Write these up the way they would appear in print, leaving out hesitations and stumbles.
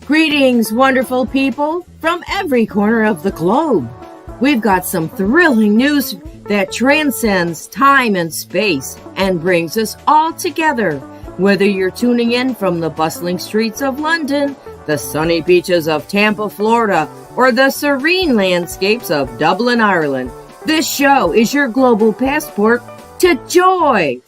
Greetings, wonderful people from every corner of the globe. We've got some thrilling news that transcends time and space and brings us all together. Whether you're tuning in from the bustling streets of London, the sunny beaches of Tampa, Florida, or the serene landscapes of Dublin, Ireland, this show is your global passport to joy.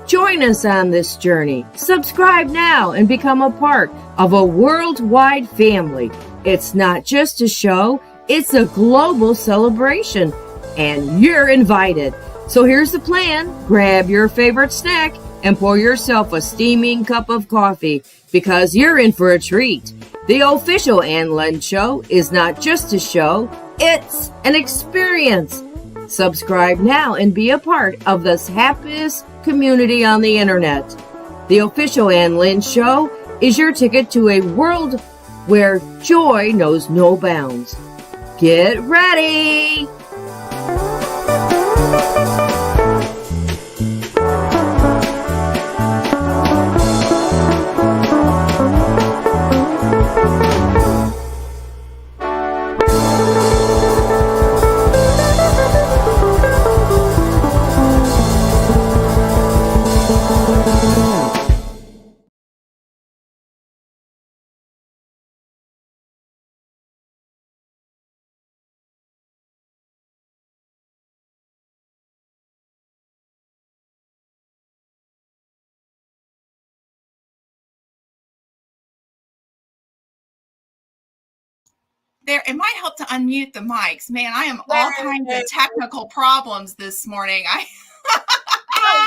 Join us on this journey. Subscribe now and become a part of a worldwide family. It's not just a show, it's a global celebration, and you're invited. So here's the plan. Grab your favorite snack and pour yourself a steaming cup of coffee because you're in for a treat. The official Ann Lynn Show is not just a show, it's an experience. Subscribe now and be a part of this happiest community on the internet. The official Ann Lynn Show is your ticket to a world where joy knows no bounds. Get ready! There, it might help to unmute the mics. Man, I am all kinds of technical problems this morning.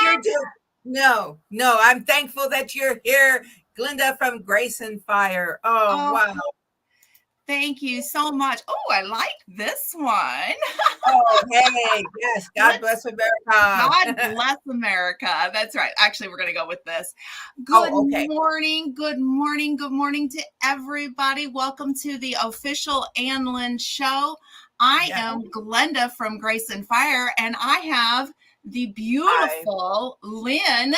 You're just no. I'm thankful that you're here, Glenda from Grace and Fire. Oh wow. Thank you so much. Oh, I like this one. Oh, hey, yes. God bless America. God bless America. That's right. Actually, we're going to go with this. Good morning. Good morning. Good morning to everybody. Welcome to the official Ann Lynn Show. I am Glenda from Grace and Fire, and I have the beautiful Lynn.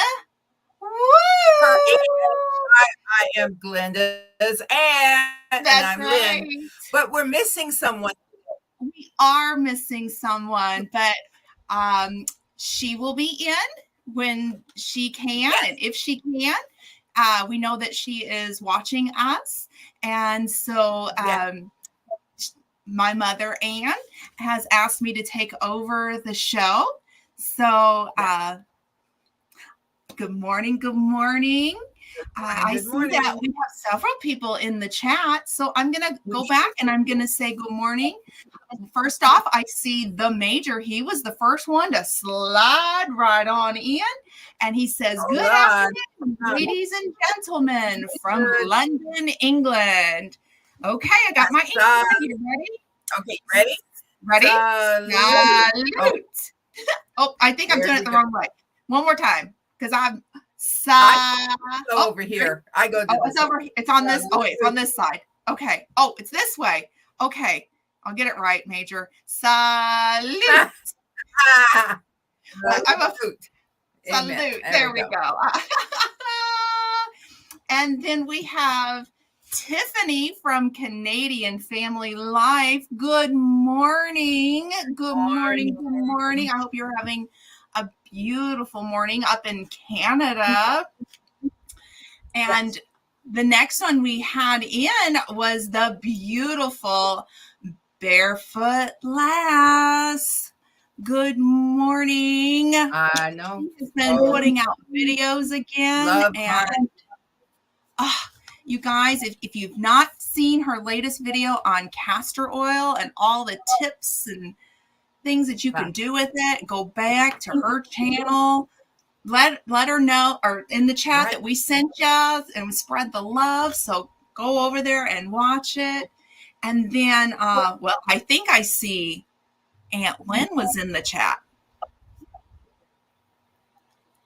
I am Glenda's and I'm right. Lynn. But we're missing someone. We are missing someone, but she will be in when she can, and if she can. We know that she is watching us, and so my mother, Ann, has asked me to take over the show. So good morning. Good morning. I see that we have several people in the chat, so I'm going to go back and I'm going to say good morning. First off, I see the Major. He was the first one to slide right on in, and he says, good afternoon, ladies and gentlemen from London, England. Okay, I got my English. You ready? Okay, ready? Ready? Salute. Oh, I think I'm doing it the wrong way. One more time, because I'm... over here. I go. It's over. It's on this. Oh, wait, it's on this side. Okay. Oh, it's this way. Okay, I'll get it right, Major. Salute. I'm a foot. Salute. There we go. And then we have Tiffany from Canadian Family Life. Good morning. Good morning. Good morning. I hope you're having a beautiful morning up in Canada. And the next one we had in was the beautiful Barefoot Lass. Good morning. I know. She's been putting out videos again. And you guys, if you've not seen her latest video on castor oil and all the tips and things that you can do with it, go back to her channel. Let her know, or in the chat, that we sent you and spread the love. So go over there and watch it. And then, I think I see Aunt Lynn was in the chat.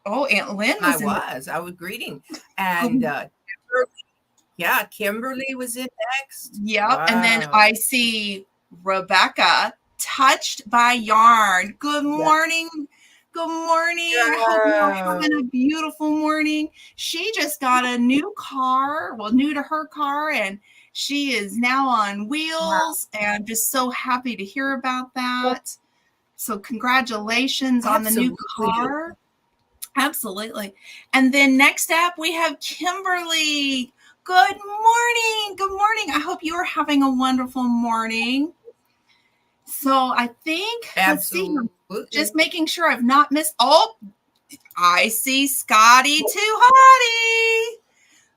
Oh, Aunt Lynn was. I was greeting. And Kimberly was in next. Yep. Wow. And then I see Rebecca, Touched by Yarn. Good morning. Good morning. Yeah. I hope you're having a beautiful morning. She just got a new car, new to her car, and She is now on wheels, and I'm just so happy to hear about that. So congratulations on the new car. Absolutely. And then next up, we have Kimberly. Good morning. Good morning. I hope you are having a wonderful morning. So I think, let's see, just making sure I've not missed. Oh, I see Scotty Too Hottie.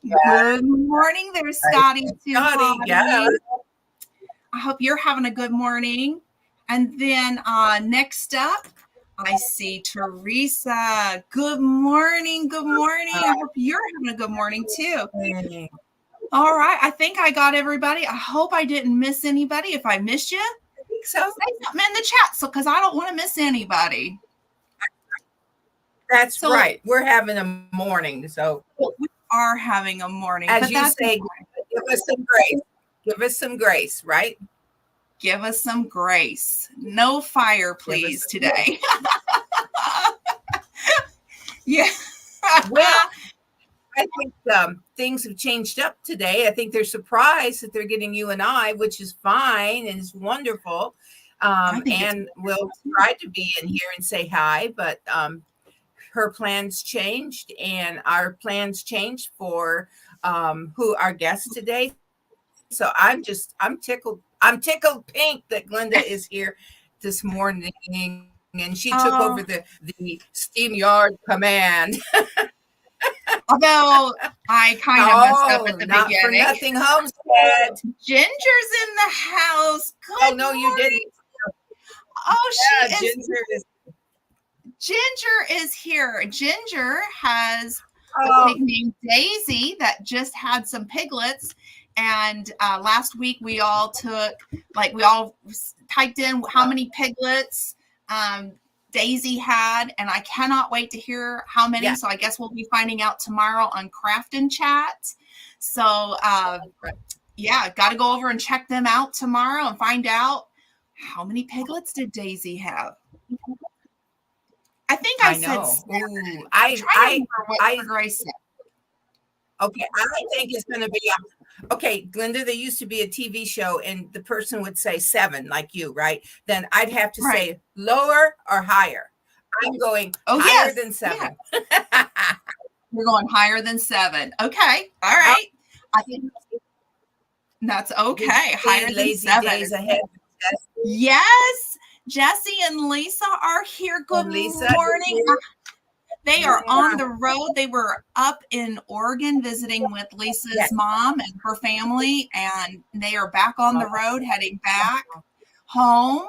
Good morning there, Scotty Too Hottie. Yeah. I hope you're having a good morning. And then next up, I see Teresa. Good morning. Good morning. I hope you're having a good morning too. All right. I think I got everybody. I hope I didn't miss anybody. If I missed you, I think so. Say something in the chat, so because I don't want to miss anybody. That's right. We're having a morning, so we are having a morning. As you say, give us some grace. Give us some grace, right? Give us some grace. No fire, please, today. Yeah. Well, I think things have changed up today. I think they're surprised that they're getting you and I, which is fine and is wonderful. And we'll try to be in here and say hi, but her plans changed and our plans changed for who our guest today. So I'm tickled. I'm tickled pink that Glenda is here this morning, and she took over the SteamYard command. Although I kind of messed up at the not beginning. For nothing, Homestead. Ginger's in the house. Good no, morning. You didn't. Oh, she is. Ginger is here. Ginger has a pig named Daisy that just had some piglets. And last week we all typed in how many piglets Daisy had, and I cannot wait to hear how many. Yeah. So I guess we'll be finding out tomorrow on Craftin' Chat. So got to go over and check them out tomorrow and find out how many piglets did Daisy have. I think I said. Ooh, Grace said. Okay, I think it's going to be okay, Glenda. There used to be a TV show, and the person would say 7, like you, right? Then I'd have to say lower or higher. I'm going higher than 7. Yeah. We're going higher than 7. Okay, all right. I think that's okay. Higher than 7. Days ahead. Yes, Jesse and Lisa are here. Good morning. They are on the road. They were up in Oregon visiting with Lisa's mom and her family, and they are back on the road heading back home.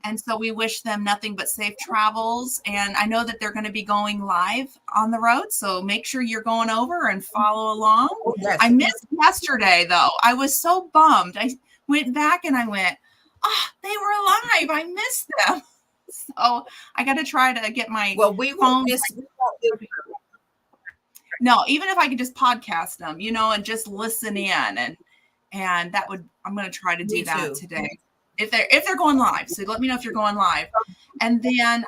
And so we wish them nothing but safe travels. And I know that they're going to be going live on the road, so make sure you're going over and follow along. I missed yesterday, though. I was so bummed. I went back and I went, they were alive. I missed them. So I got to try to get my phone. No, even if I could just podcast them, and just listen in, and that would, I'm going to try to do that today if they're going live. So let me know if you're going live. And then,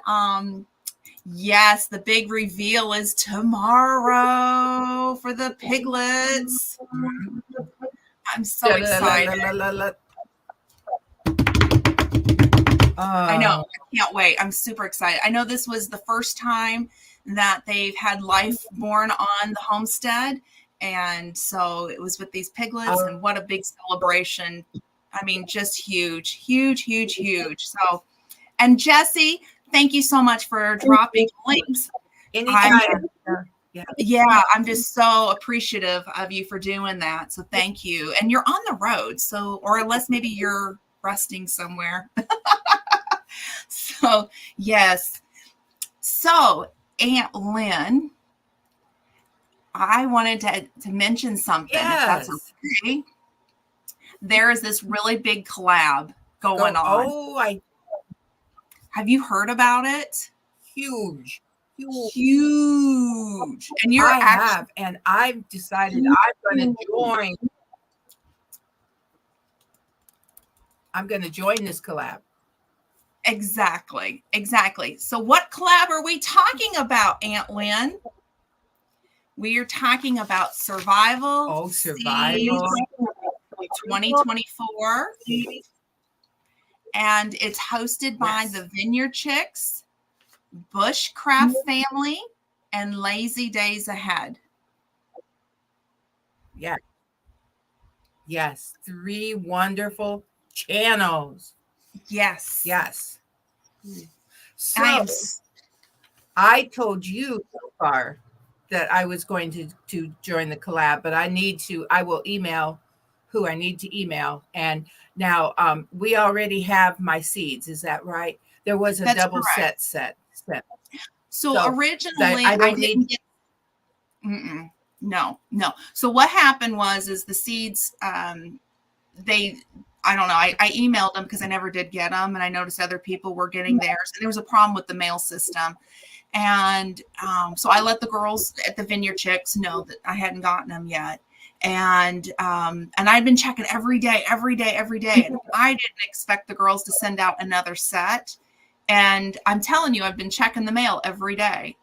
yes, the big reveal is tomorrow for the piglets. I'm so excited. I know. I can't wait. I'm super excited. I know this was the first time that they've had life born on the homestead. And so it was with these piglets, and what a big celebration. I mean, just huge, huge, huge, huge. So, and Jesse, thank you so much for dropping links. Anytime. Yeah, I'm just so appreciative of you for doing that. So thank you. And you're on the road. So, or unless maybe you're resting somewhere. So, yes. So, Aunt Lynn, I wanted to mention something. If that's okay. There is this really big collab going on. Have you heard about it? Huge. And you're and I've decided I'm going to join. I'm going to join this collab. Exactly. So what collab are we talking about, Aunt Lynn? We are talking about survival. Survival. 2024. And it's hosted by the Vineyard Chicks, Bushcraft Family, and Lazy Days Ahead. Yeah. Yes. 3 wonderful channels. Yes. Yes. So I told you so far that I was going to join the collab, but I will email who I need to email. And now we already have my seeds. Is that right? There was a double correct. set. So originally I didn't get, no. So what happened is the seeds, I don't know. I emailed them because I never did get them. And I noticed other people were getting theirs. And there was a problem with the mail system. And so I let the girls at the Vineyard Chicks know that I hadn't gotten them yet. And I'd been checking every day. And I didn't expect the girls to send out another set. And I'm telling you, I've been checking the mail every day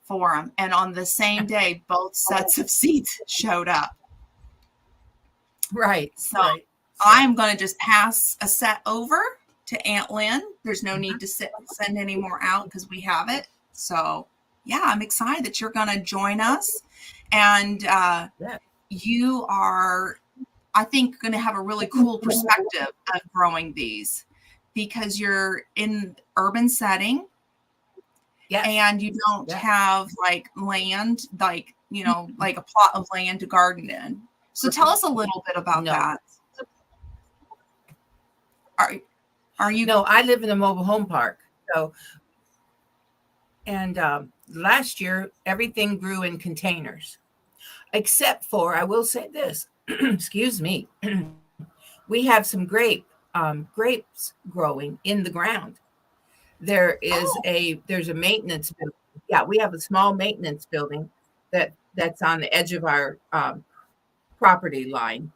for them. And on the same day, both sets of seeds showed up. Right. So I'm going to just pass a set over to Aunt Lynn. There's no need to send any more out because we have it. So, yeah, I'm excited that you're going to join us. And you are, I think, going to have a really cool perspective of growing these because you're in urban setting. Yes. And you don't have like land, like, like a plot of land to garden in. So tell us a little bit about that. Are you? No, I live in a mobile home park. So, and last year, everything grew in containers, except for, I will say this, excuse me, we have some grapes growing in the ground. There's a maintenance building. Yeah, we have a small maintenance building that's on the edge of our property line.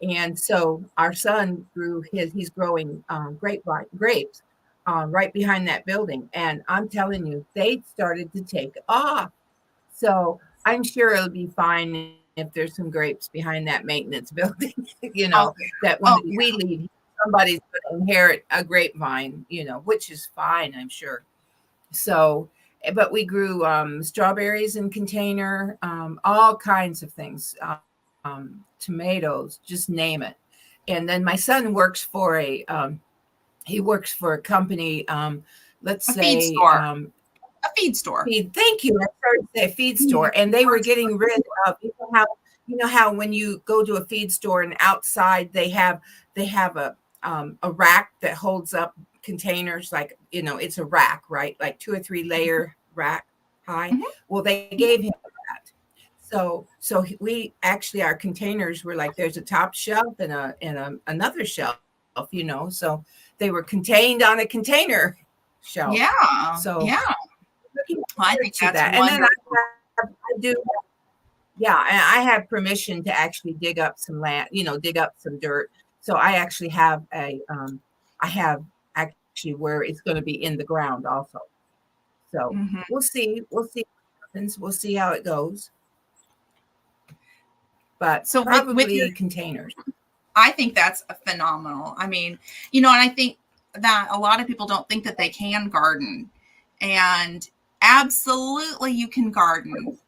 And so our son he's growing grapes right behind that building. And I'm telling you, they started to take off. So I'm sure it'll be fine if there's some grapes behind that maintenance building, that when we leave, somebody's going to inherit a grapevine, which is fine, I'm sure. So, but we grew strawberries in container, all kinds of things. Tomatoes, just name it. And then my son works for a company, let's say feed store. A feed store. Thank you. I started to say feed store. And they were getting rid of, how when you go to a feed store and outside they have a rack that holds up containers, like, it's a rack, right? Like 2 or 3 layer rack high. Well, they gave him that. So we actually, our containers were like, there's a top shelf and another shelf, so they were contained on a container shelf. Yeah. So I think that's that. wonderful. And then I have permission to actually dig up some land, dig up some dirt. So I actually have where it's going to be in the ground also. So we'll see what happens. We'll see how it goes. But so probably with your containers. I think that's phenomenal. I mean, and I think that a lot of people don't think that they can garden, and absolutely you can garden.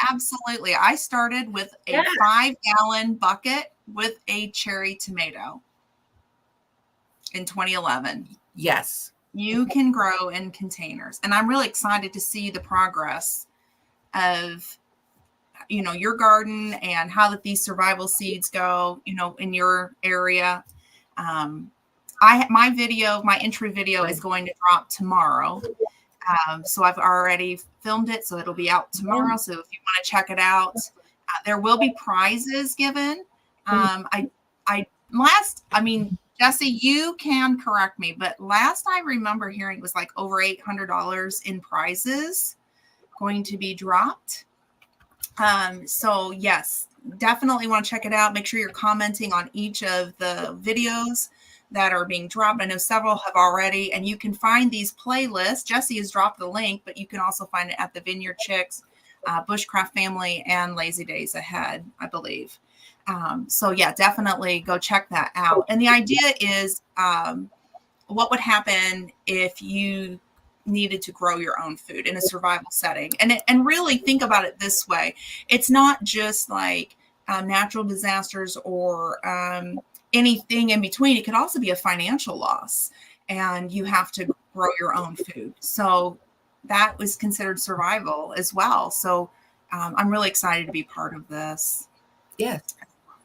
Absolutely. I started with a 5-gallon bucket with a cherry tomato in 2011. Yes. You can grow in containers. And I'm really excited to see the progress of, your garden and how these survival seeds go, in your area. My entry video is going to drop tomorrow. So I've already filmed it, so it'll be out tomorrow. So if you want to check it out, there will be prizes given. Jesse, you can correct me, but last I remember hearing it was like over $800 in prizes going to be dropped. So yes, definitely want to check it out. Make sure you're commenting on each of the videos that are being dropped. I know several have already, and you can find these playlists. Jesse has dropped the link, but you can also find it at the Vineyard Chicks, Bushcraft Family, and Lazy Days Ahead, I believe. So yeah, definitely go check that out. And the idea is, what would happen if you needed to grow your own food in a survival setting? And really think about it this way. It's not just like natural disasters or anything in between. It could also be a financial loss, and you have to grow your own food. So that was considered survival as well. So I'm really excited to be part of this. Yes.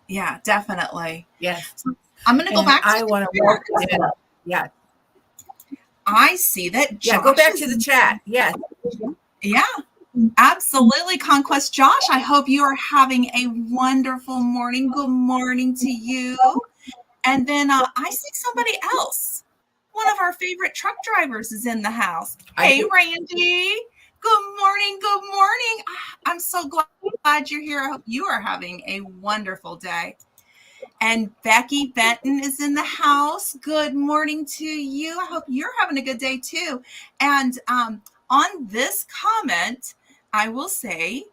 Yeah, definitely. Yes. So I'm going to go back to I want to walk in. Yeah. I see that. Yeah, go back to the chat. Yes. Yeah, absolutely. Conquest Josh, I hope you are having a wonderful morning. Good morning to you. And then I see somebody else. One of our favorite truck drivers is in the house. Hey, Randy. Good morning. Good morning. I'm so glad you're here. I hope you are having a wonderful day. And Becky Benton is in the house. Good morning to you. I hope you're having a good day too. And on this comment, I will say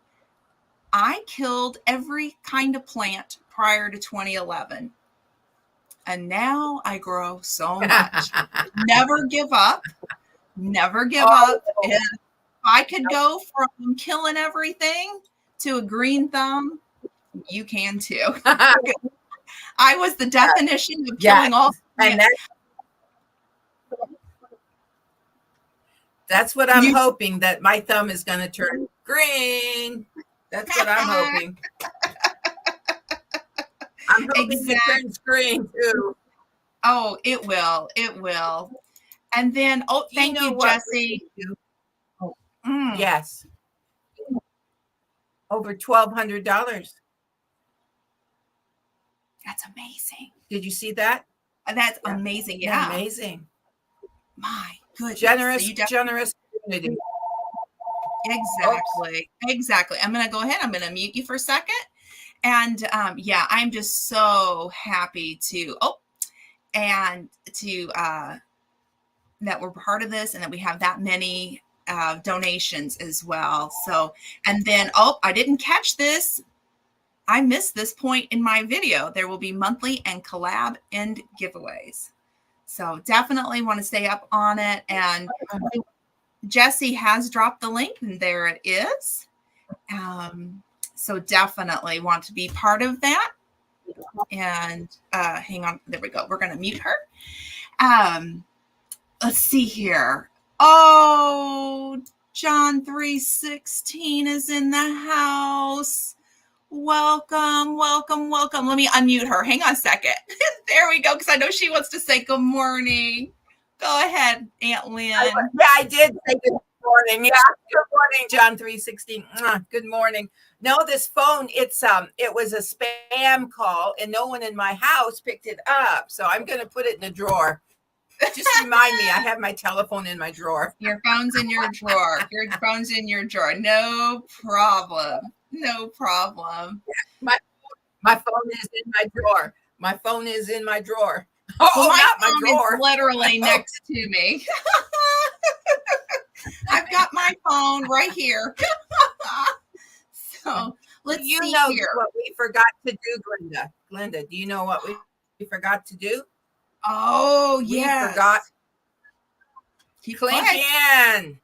I killed every kind of plant prior to 2011. And now I grow so much. Never give up. Never give up. If I could go from killing everything to a green thumb, you can too. I was the definition of killing all. And that's what I'm hoping, that my thumb is going to turn green. That's what I'm hoping. I'm hoping it turns green too. Oh, it will. It will. And then, thank you, Jesse. Yes. Over $1,200. That's amazing. Did you see that? That's amazing. Yeah. Amazing. My goodness. Generous community. Exactly. Oops. Exactly. I'm going to go ahead. I'm going to mute you for a second. And I'm just so happy that we're part of this and that we have that many donations as well. So, and then, I didn't catch this. I missed this point in my video. There will be monthly and collab and giveaways. So definitely want to stay up on it. And Jesse has dropped the link, and there it is. So definitely want to be part of that. And hang on. There we go. We're going to mute her. Let's see here. Oh, John 3:16 is in the house. Welcome, welcome, welcome. Let me unmute her. Hang on a second. There we go, because I know she wants to say good morning. Go ahead, Aunt Lynn. I did say good morning. Yeah, good morning, John 3:16. Good morning. No, this phone, it was a spam call, and no one in my house picked it up. So I'm going to put it in a drawer. Just remind me, I have my telephone in my drawer. Your phone's in your drawer. Your phone's in your drawer. No problem. No problem. My phone is in my drawer. My phone is in my drawer. Well, my phone is literally next to me. I've got my phone right here. So let's see here. What we forgot to do, Glenda. Glenda, do you know what we forgot to do? Oh, yes. We forgot. Clink in.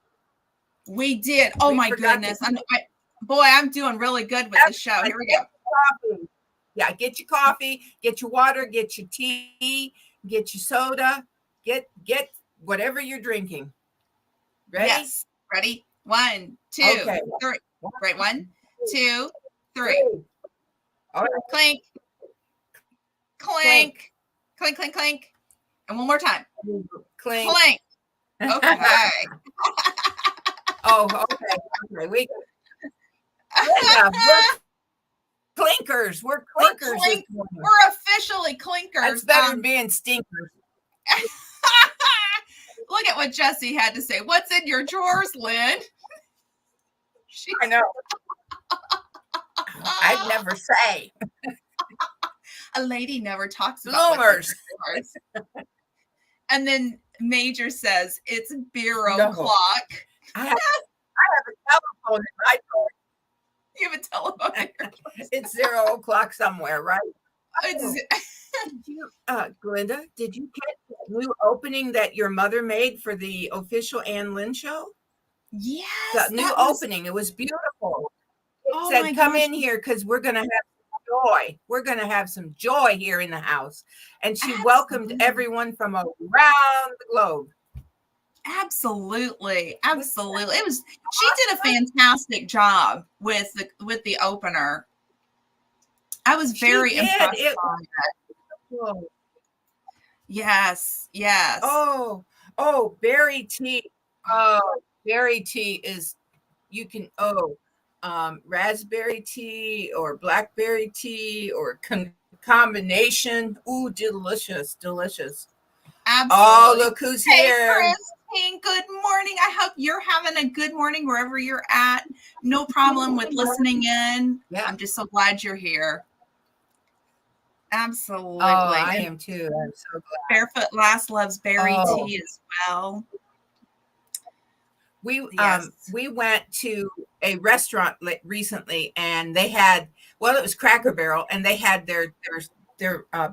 We did. Oh, my goodness. I'm doing really good with the show. Here we go. Coffee. Yeah, get your coffee, get your water, get your tea, get your soda, get whatever you're drinking. Ready? Yes. Ready? 1, 2, 3. Right. 1, 2, 3. All right. Clink. Clink. Clink, clink, clink. And one more time. Clink. Clink. Okay. Okay. We're clinkers. We're clinkers. We're officially clinkers. That's better than being stinkers. Look at what Jesse had to say. What's in your drawers, Lynn? I know. I'd never say. A lady never talks about bloomers. And then Major says it's beer o'clock. I have a telephone in my drawer. have a telephone at your place. It's 0 o'clock somewhere, right? It's- Glenda, did you catch the new opening that your mother made for the official Ann Lynn Show? Yes. The new opening. It was beautiful. It said, come in here because we're going to have joy. We're going to have some joy here in the house. And she welcomed everyone from around the globe. Absolutely. Absolutely. It was, she did a fantastic job with the opener. I was very impressed by it. Yes. Yes. Oh, berry tea. Oh, berry tea is, you can, raspberry tea or blackberry tea or combination. Ooh, delicious, delicious. Absolutely. Oh, look who's here. Christine, good morning. I hope you're having a good morning wherever you're at. No problem with listening in. Yeah. I'm just so glad you're here. Absolutely. Oh, I am too. I'm so glad. Barefoot Lass loves berry tea as well. We went to a restaurant recently, and they had, well, it was Cracker Barrel, and they had their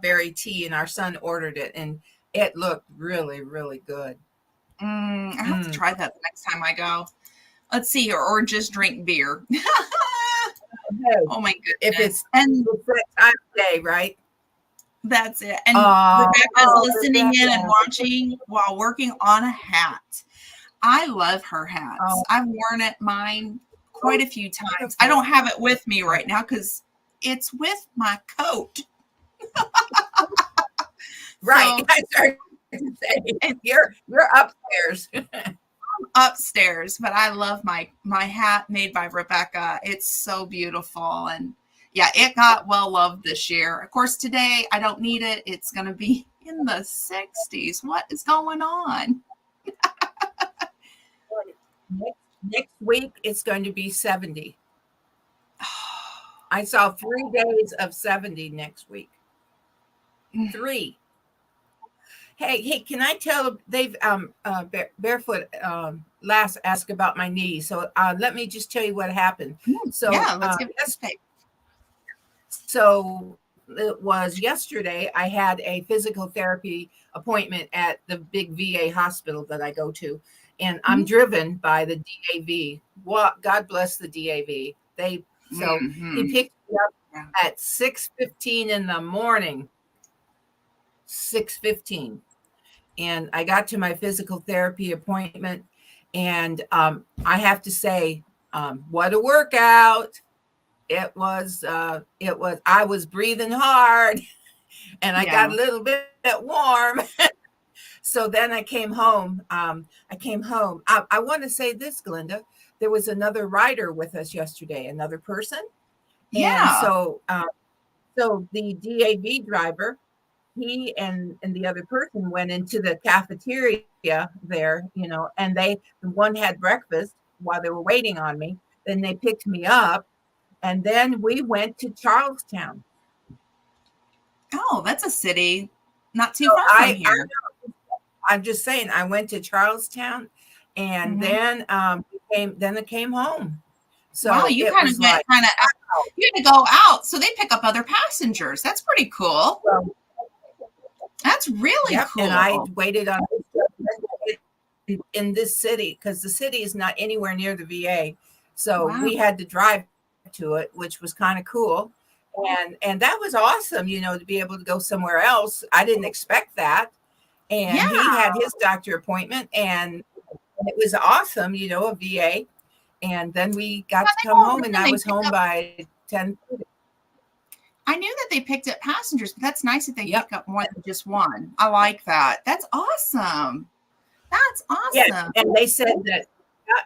berry tea, and our son ordered it, and it looked really, really good. I have to try that the next time I go. Let's see here, or just drink beer. Oh my goodness! If it's and the time of day, right? That's it. And Rebecca's listening in and watching while working on a hat. I love her hats. I've worn mine quite a few times. I don't have it with me right now because it's with my coat. Right. So, I started to say, you're upstairs. Upstairs, but I love my hat made by Rebecca. It's so beautiful. And yeah, it got well loved this year. Of course, today I don't need it. It's going to be in the 60s. What is going on? Next week, it's going to be 70. I saw 3 days of 70 next week. 3. Hey, can I tell, they've Barefoot Lass asked about my knee. So let me just tell you what happened. So yeah, let's give it a So it was yesterday, I had a physical therapy appointment at the big VA hospital that I go to. And I'm driven by the DAV. Well, God bless the DAV. He picked me up at 6:15 in the morning. 6:15. And I got to my physical therapy appointment. And I have to say, what a workout. It was, I was breathing hard and I got a little bit warm. So then I came home. I want to say this, Glenda. There was another rider with us yesterday, another person. Yeah. And so the DAV driver, he and the other person went into the cafeteria there, and one had breakfast while they were waiting on me. Then they picked me up, and then we went to Charlestown. Oh, that's a city not too far from here. I'm just saying, I went to Charlestown, and then I came home. So wow, you kind of went you had to go out, so they pick up other passengers. That's pretty cool. Well, that's really cool. And I waited on in this city because the city is not anywhere near the VA, so we had to drive to it, which was kind of cool. And that was awesome, to be able to go somewhere else. I didn't expect that. And he had his doctor appointment, and it was awesome, a VA. And then we got to come home, and I was home by 10:30. I knew that they picked up passengers, but that's nice that they pick up more than just one. I like that. That's awesome. That's awesome. Yeah, and they said that,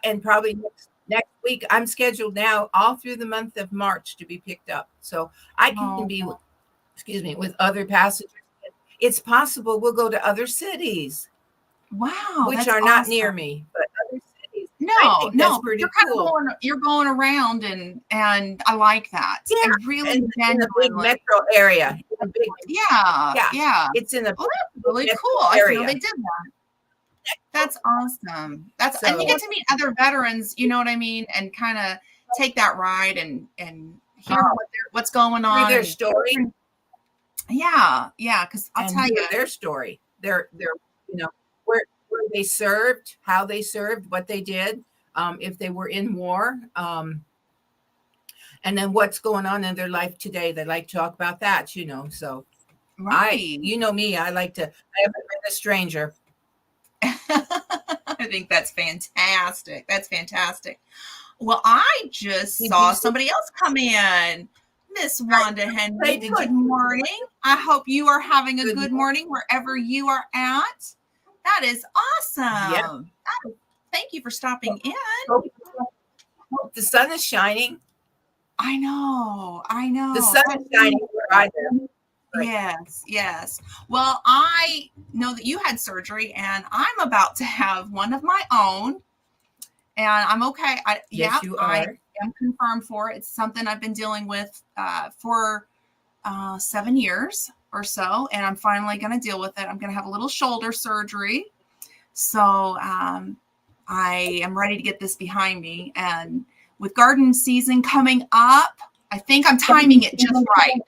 and probably next week, I'm scheduled now all through the month of March to be picked up. So I can be, with other passengers. It's possible we'll go to other cities. Wow. Which are not near me, but other cities. No, that's pretty cool. You're going around and I like that. Yeah. And really in a big metro area. Yeah. It's in a really cool. I didn't know they did that. That's awesome. And you get to meet other veterans, you know what I mean? And kind of take that ride and hear what's going on. Their story. Yeah. Because I'll tell you their story. Their where they served, how they served, what they did, if they were in war, and then what's going on in their life today. They like to talk about that, So right. you know me, I haven't been a stranger. I think that's fantastic. Well, I just saw somebody else come in. Miss Wanda Henry, good morning. I hope you are having a good morning wherever you are at. That is awesome. Yeah. Thank you for stopping in. Hope the sun is shining. I know. The sun is shining where I live. Yes. Well, I know that you had surgery, and I'm about to have one of my own, and I'm okay. You are. I am confirmed for it. It's something I've been dealing with for 7 years or so, and I'm finally going to deal with it. I'm going to have a little shoulder surgery, so I am ready to get this behind me. And with garden season coming up, I think I'm timing it just right,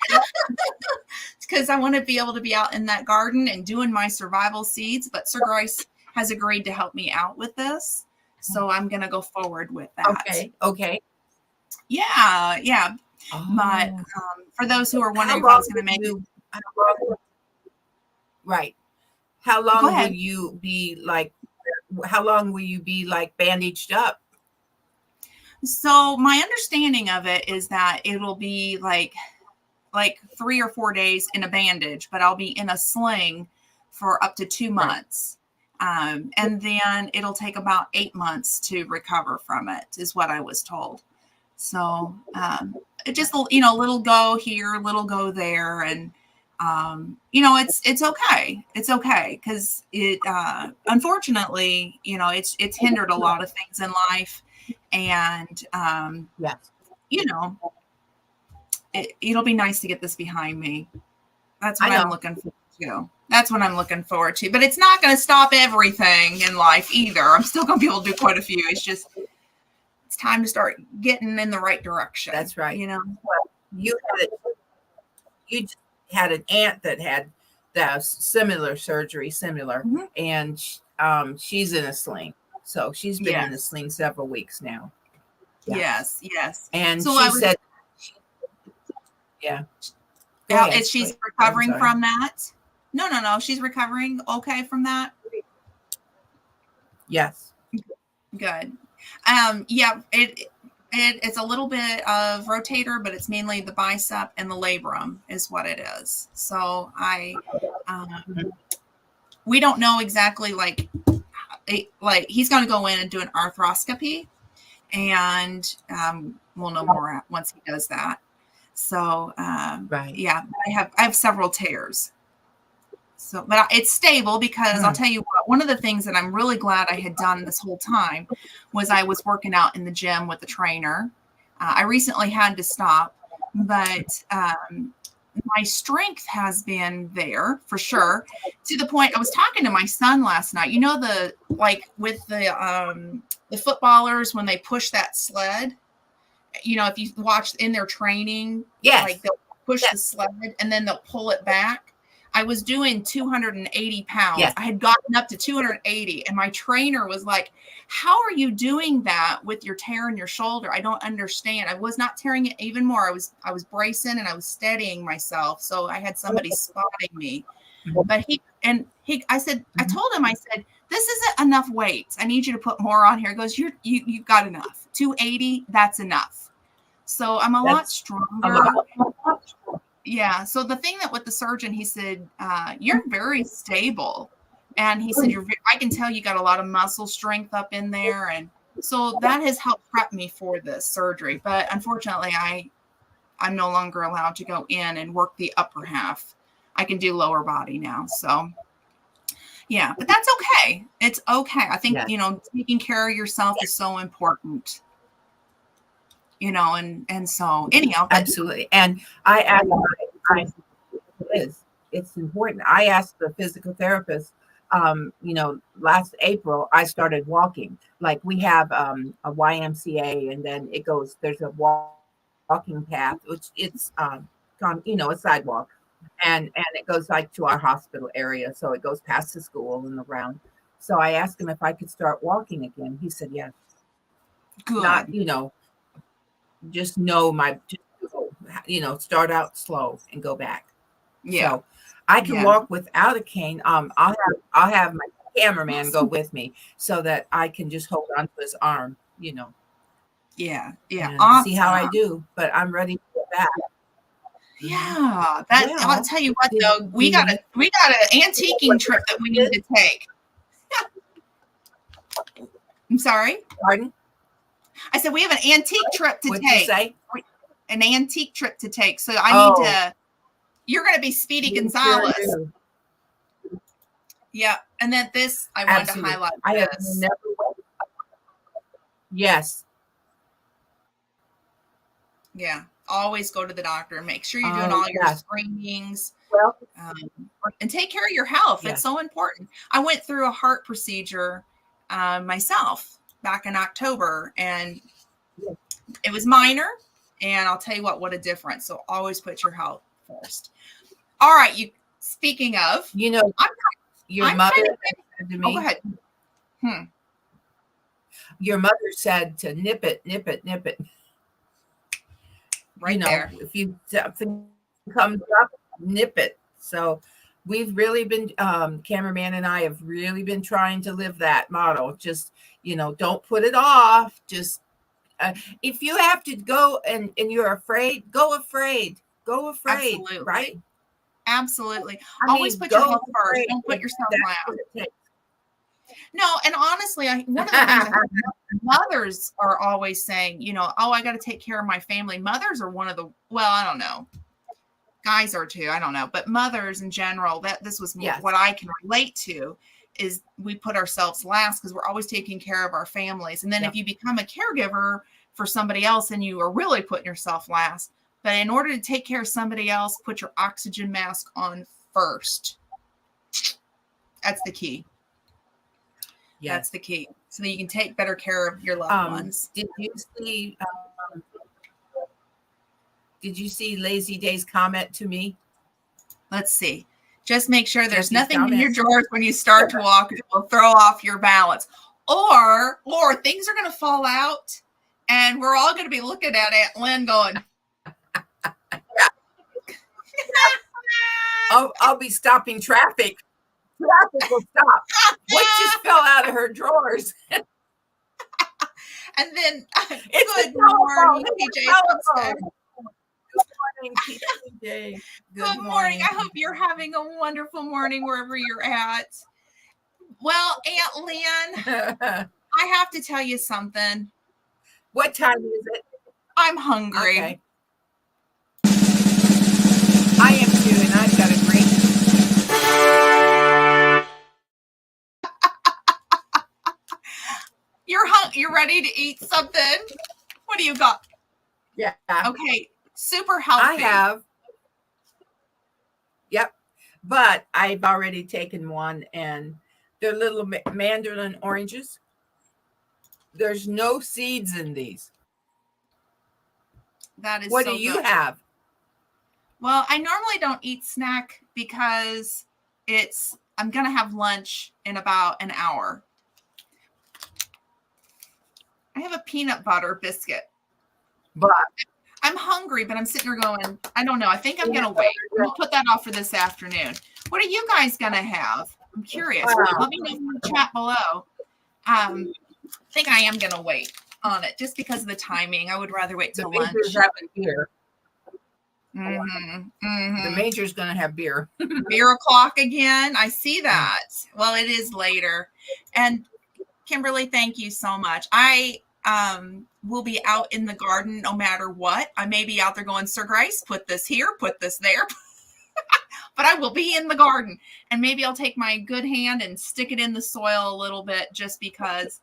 because I want to be able to be out in that garden and doing my survival seeds. But Sir Grice has agreed to help me out with this, so I'm going to go forward with that. Okay. Yeah. But for those who are wondering if I was going to make right. How long will you be like? How long will you be like bandaged up? So my understanding of it is that it'll be like 3 or 4 days in a bandage, but I'll be in a sling for up to 2 months. Right. And then it'll take about 8 months to recover from it, is what I was told. So it just, little go here, little go there. And, it's okay. It's okay. Cause it, unfortunately, it's hindered a lot of things in life. And, it'll be nice to get this behind me. That's what I'm looking forward to. But it's not going to stop everything in life either. I'm still going to be able to do quite a few. It's just, it's time to start getting in the right direction. That's right. Well, you had an aunt that had the similar surgery, mm-hmm. And she's in a sling. So she's been in a sling several weeks now. Yeah. Yes. And so she said, she's recovering from that. No. She's recovering okay from that. Yes. Good. It's a little bit of rotator, but it's mainly the bicep and the labrum is what it is. So we don't know exactly like he's going to go in and do an arthroscopy, and we'll know more once he does that. So right. Yeah, I have several tears. So, but it's stable because I'll tell you what, one of the things that I'm really glad I had done this whole time was I was working out in the gym with the trainer. I recently had to stop, but my strength has been there for sure, to the point I was talking to my son last night. With the footballers, when they push that sled, if you watch in their training, like they'll push the sled and then they'll pull it back. I was doing 280 pounds. Yes. I had gotten up to 280, and my trainer was like, how are you doing that with your tear in your shoulder? I don't understand. I was not tearing it even more. I was bracing and I was steadying myself. So I had somebody spotting me. But I said, I told him, I said, this isn't enough weight. I need you to put more on here. He goes, you've got enough. 280, that's enough. So I'm a lot stronger. Yeah. So the thing that with the surgeon, he said, you're very stable. And he said, I can tell you got a lot of muscle strength up in there. And so that has helped prep me for this surgery. But unfortunately, I'm no longer allowed to go in and work the upper half. I can do lower body now. So yeah, but that's okay. It's okay. I think, taking care of yourself is so important. And so anyhow. Absolutely. And it's important. I asked the physical therapist, last April, I started walking. Like we have a YMCA, and then there's a walking path, which it's a sidewalk, and it goes like to our hospital area. So it goes past the school and around. So I asked him if I could start walking again. He said, yes. Good. Not, just start out slow and go back. Yeah. So I can walk without a cane. I'll have my cameraman go with me so that I can just hold on to his arm, Yeah. Yeah. and Awesome. see how I do. But I'm ready to go back. Yeah. I'll tell you what though, we got an antiquing trip that we need to take. I'm sorry? Pardon? I said we have an antique trip to What'd take. you say? An antique trip to take. So I need to. You're going to be Speedy Gonzalez. Sure. Yeah, and then this I wanted to highlight. I have never. Yes. Yeah, always go to the doctor and make sure you're doing all your screenings. Well, and take care of your health. Yes. It's so important. I went through a heart procedure myself back in October, and it was minor. And I'll tell you what a difference. So always put your health first. All right, speaking of, your mother said to me. Oh, go ahead. Your mother said to nip it. Right there. If something comes up, nip it. So we've really been, cameraman and I have really been trying to live that model. Just, don't put it off. Just, if you have to go and you're afraid, go afraid. Absolutely. Right? Absolutely. Always put your health first. Don't put yourself last. No, and honestly, one of the things that mothers are always saying, I got to take care of my family. Mothers are one of the, I don't know. Guys are too, I don't know. But mothers in general, this was what I can relate to, is we put ourselves last because we're always taking care of our families. And then if you become a caregiver for somebody else, then you are really putting yourself last. But in order to take care of somebody else, put your oxygen mask on first. That's the key. Yes. That's the key. So that you can take better care of your loved ones. Did you see Lazy Day's comment to me? Let's see. Just make sure there's nothing in your drawers when you start to walk. It will throw off your balance. Or things are going to fall out and we're all going to be looking at Aunt Lynn going, I'll be stopping traffic. Traffic will stop. What just fell out of her drawers? And then, good morning, TJ. Good morning. I hope you're having a wonderful morning wherever you're at. Well, Aunt Lynn, I have to tell you something. What time is it? I'm hungry. Okay. I am too, and I've got a great. You're ready to eat something? What do you got? Yeah. Okay. Super healthy. I have. Yep. But I've already taken one, and they're little mandarin oranges. There's no seeds in these. That is what so do you good. have? Well, I normally don't eat snack because I'm going to have lunch in about an hour. I have a peanut butter biscuit. But I'm hungry, but I'm sitting here going, I don't know. I think I'm going to wait. We'll put that off for this afternoon. What are you guys going to have? I'm curious. Let me know in the chat below. I think I am going to wait on it just because of the timing. I would rather wait till lunch. Beer. Mm-hmm. Mm-hmm. The major's going to have beer. Beer o'clock again. I see that. Well, it is later. And Kimberly, thank you so much. I will be out in the garden no matter what. I may be out there going, Sir Grace, put this here, put this there. But I will be in the garden. And maybe I'll take my good hand and stick it in the soil a little bit just because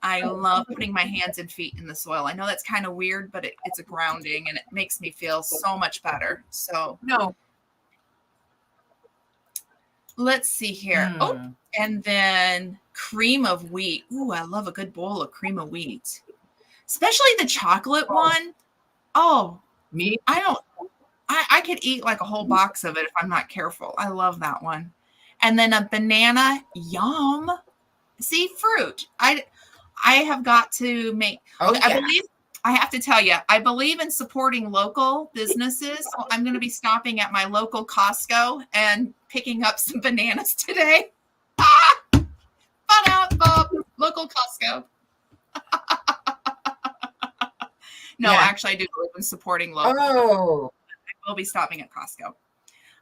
I love putting my hands and feet in the soil. I know that's kind of weird, but it's a grounding and it makes me feel so much better. So no. let's see here. Oh, and then cream of wheat. Ooh, I love a good bowl of cream of wheat, especially the chocolate one. Oh, me. I could eat like a whole box of it if I'm not careful. I love that one. And then a banana. Yum. See, fruit. I have got to make. Oh, I believe. I have to tell you, I believe in supporting local businesses. So I'm going to be stopping at my local Costco and picking up some bananas today. Fun out, Bob. Local Costco. No, actually, I do believe in supporting local. Oh. I will be stopping at Costco.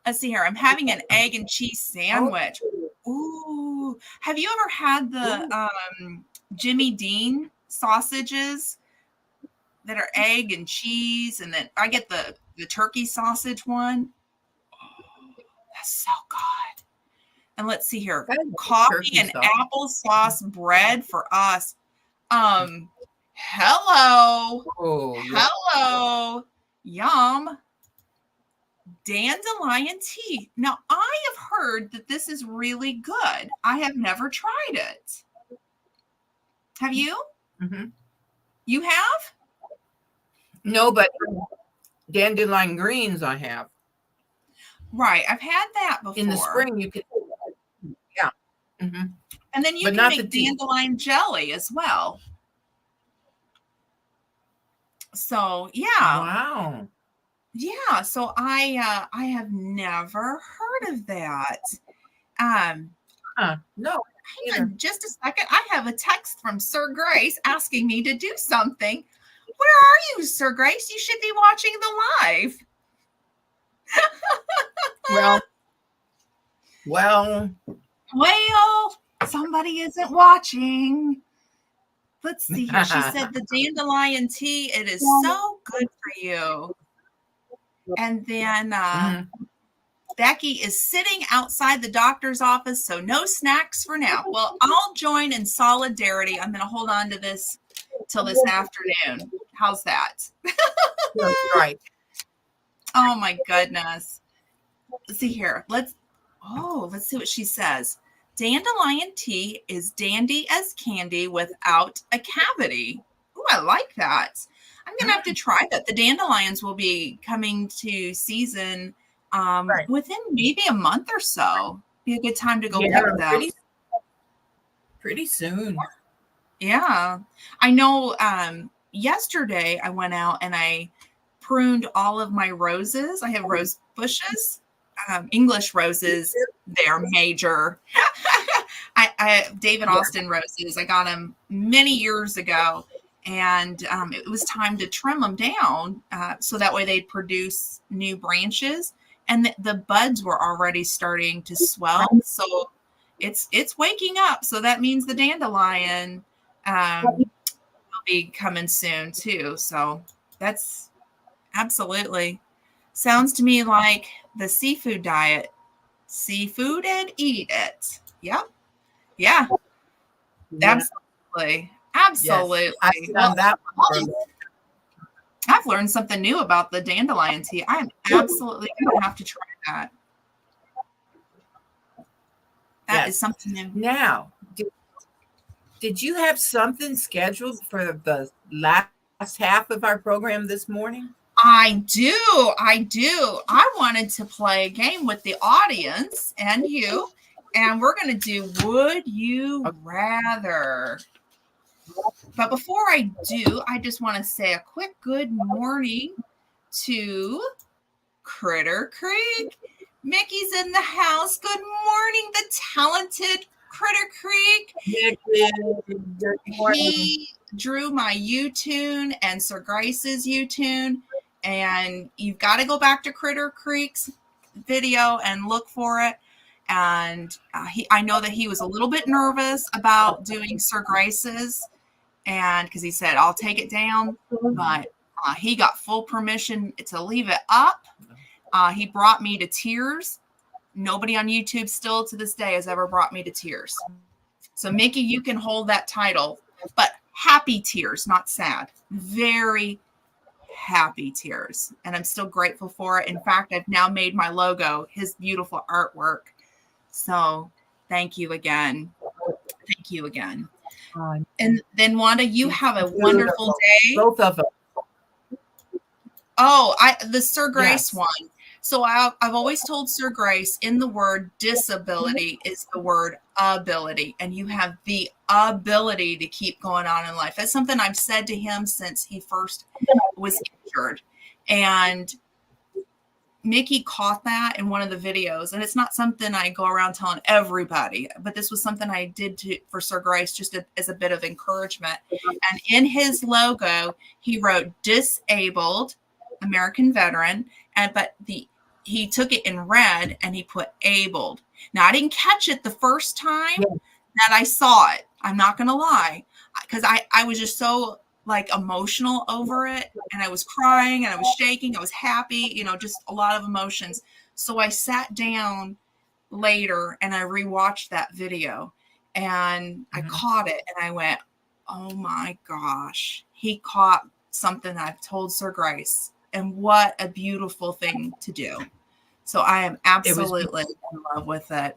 Let's see here. I'm having an egg and cheese sandwich. Ooh. Have you ever had the Jimmy Dean sausages that are egg and cheese? And then I get the turkey sausage one. Oh, that's so good. And let's see here. Coffee and applesauce bread for us. Hello. Oh, hello. Yum. Dandelion tea. Now, I have heard that this is really good. I have never tried it. Have you? Mm-hmm. You have? No, but dandelion greens I have. Right. I've had that before. In the spring, you can. Yeah. Mm-hmm. And then you can make dandelion jelly as well. So, yeah. Wow. Yeah. So I have never heard of that. No. Hang on just a second. I have a text from Sir Grace asking me to do something. Where are you, Sir Grace? You should be watching the live. Well, somebody isn't watching. Let's see here. She said the dandelion tea, it is so good for you. And then Becky is sitting outside the doctor's office, so no snacks for now. Well, I'll join in solidarity. I'm going to hold on to this till this afternoon. How's that? Right. Oh my goodness. Let's see here. Let's see what she says. Dandelion tea is dandy as candy without a cavity. Ooh, I like that. I'm going to have to try that. The dandelions will be coming to season within maybe a month or so. Be a good time to go pick them. Pretty soon. Yeah. I know yesterday I went out and I pruned all of my roses. I have rose bushes, English roses. They're major. I David Austin roses. I got them many years ago, and it was time to trim them down so that way they'd produce new branches. And the buds were already starting to swell, so it's waking up. So that means the dandelion will be coming soon too. So that's absolutely sounds to me like the seafood diet. Seafood and eat it. Yep. Yeah. Absolutely. Absolutely. Yes. I've learned something new about the dandelion tea. I'm absolutely going to have to try that. That is something new. Now, did you have something scheduled for the last half of our program this morning? I do. I wanted to play a game with the audience and you, and we're going to do Would You Rather. But before I do, I just want to say a quick good morning to Critter Creek. Mickey's in the house. Good morning, the talented Critter Creek. He drew my U-tune and Sir Grace's U-tune. And you've got to go back to Critter Creek's video and look for it. And I know that he was a little bit nervous about doing Sir Grace's, and because he said, I'll take it down. But he got full permission to leave it up. He brought me to tears. Nobody on YouTube still to this day has ever brought me to tears. So, Mickey, you can hold that title, but happy tears, not sad. Very happy tears. And I'm still grateful for it. In fact, I've now made my logo, his beautiful artwork. So thank you again. Thank you again. And then Wanda, you have a wonderful day. Both of them. Oh, the Sir Grace one. So I've always told Sir Grace, in the word disability is the word ability, and you have the ability to keep going on in life. That's something I've said to him since he first was injured. And Mickey caught that in one of the videos, and it's not something I go around telling everybody, but this was something I did for Sir Grace just as a bit of encouragement. And in his logo, he wrote disabled American veteran, but he took it in red and he put abled. Now, I didn't catch it the first time that I saw it. I'm not going to lie, because I was just so emotional over it, and I was crying and I was shaking. I was happy, just a lot of emotions. So I sat down later and I rewatched that video, and I caught it, and I went, oh my gosh, he caught something I've told Sir Grace, and what a beautiful thing to do. So I am absolutely in love with it.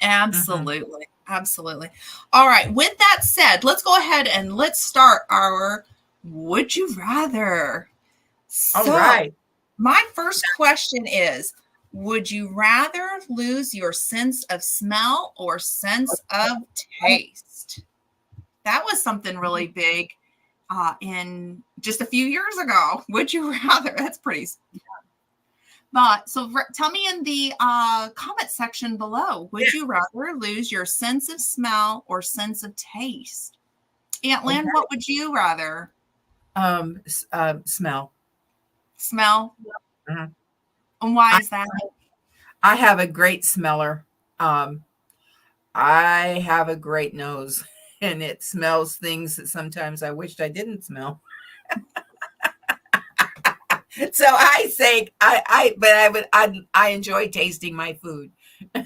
Absolutely. Absolutely. All right. With that said, let's go ahead and let's start our Would You Rather. All right. My first question is, would you rather lose your sense of smell or sense of taste? That was something really big in just a few years ago. Would you rather? That's pretty. But so tell me in the comment section below, would you rather lose your sense of smell or sense of taste? Aunt Lynn, what would you rather? Smell. Smell? And why is that? I have a great smeller. I have a great nose, and it smells things that sometimes I wished I didn't smell. So I say I enjoy tasting my food. You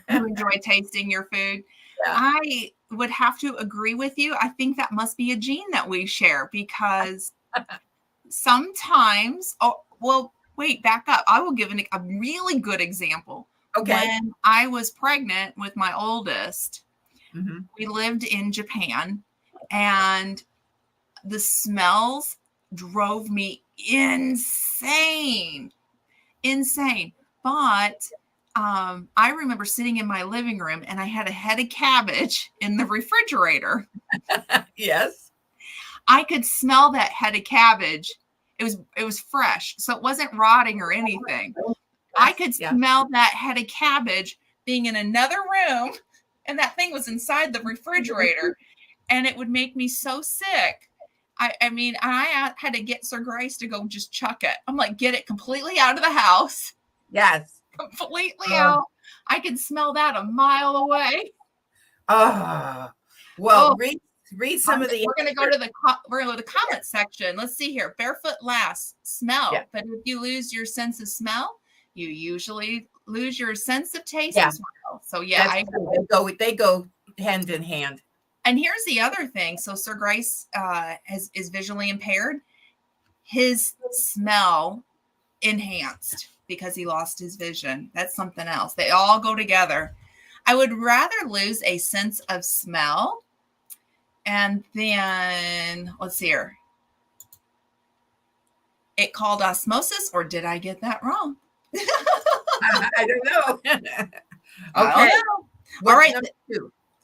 enjoy tasting your food? Yeah. I would have to agree with you. I think that must be a gene that we share, because sometimes, wait, back up. I will give a really good example. Okay. When I was pregnant with my oldest, we lived in Japan, and the smells drove me insane. But I remember sitting in my living room, and I had a head of cabbage in the refrigerator. Yes. I could smell that head of cabbage. It was fresh, so it wasn't rotting or anything. I could smell that head of cabbage being in another room, and that thing was inside the refrigerator, and it would make me so sick. I mean, I had to get Sir Grace to go just chuck it. I'm like, get it completely out of the house. Yes. Completely out. I can smell that a mile away. Read some of the. We're going to go to the comment section. Let's see here. Barefoot lasts. Smell. Yeah. But if you lose your sense of smell, you usually lose your sense of taste as well. So they go hand in hand. And here's the other thing. So Sir Grace is visually impaired. His smell enhanced because he lost his vision. That's something else. They all go together. I would rather lose a sense of smell. And then, let's see here. It called osmosis, or did I get that wrong? I don't know. Okay. All right.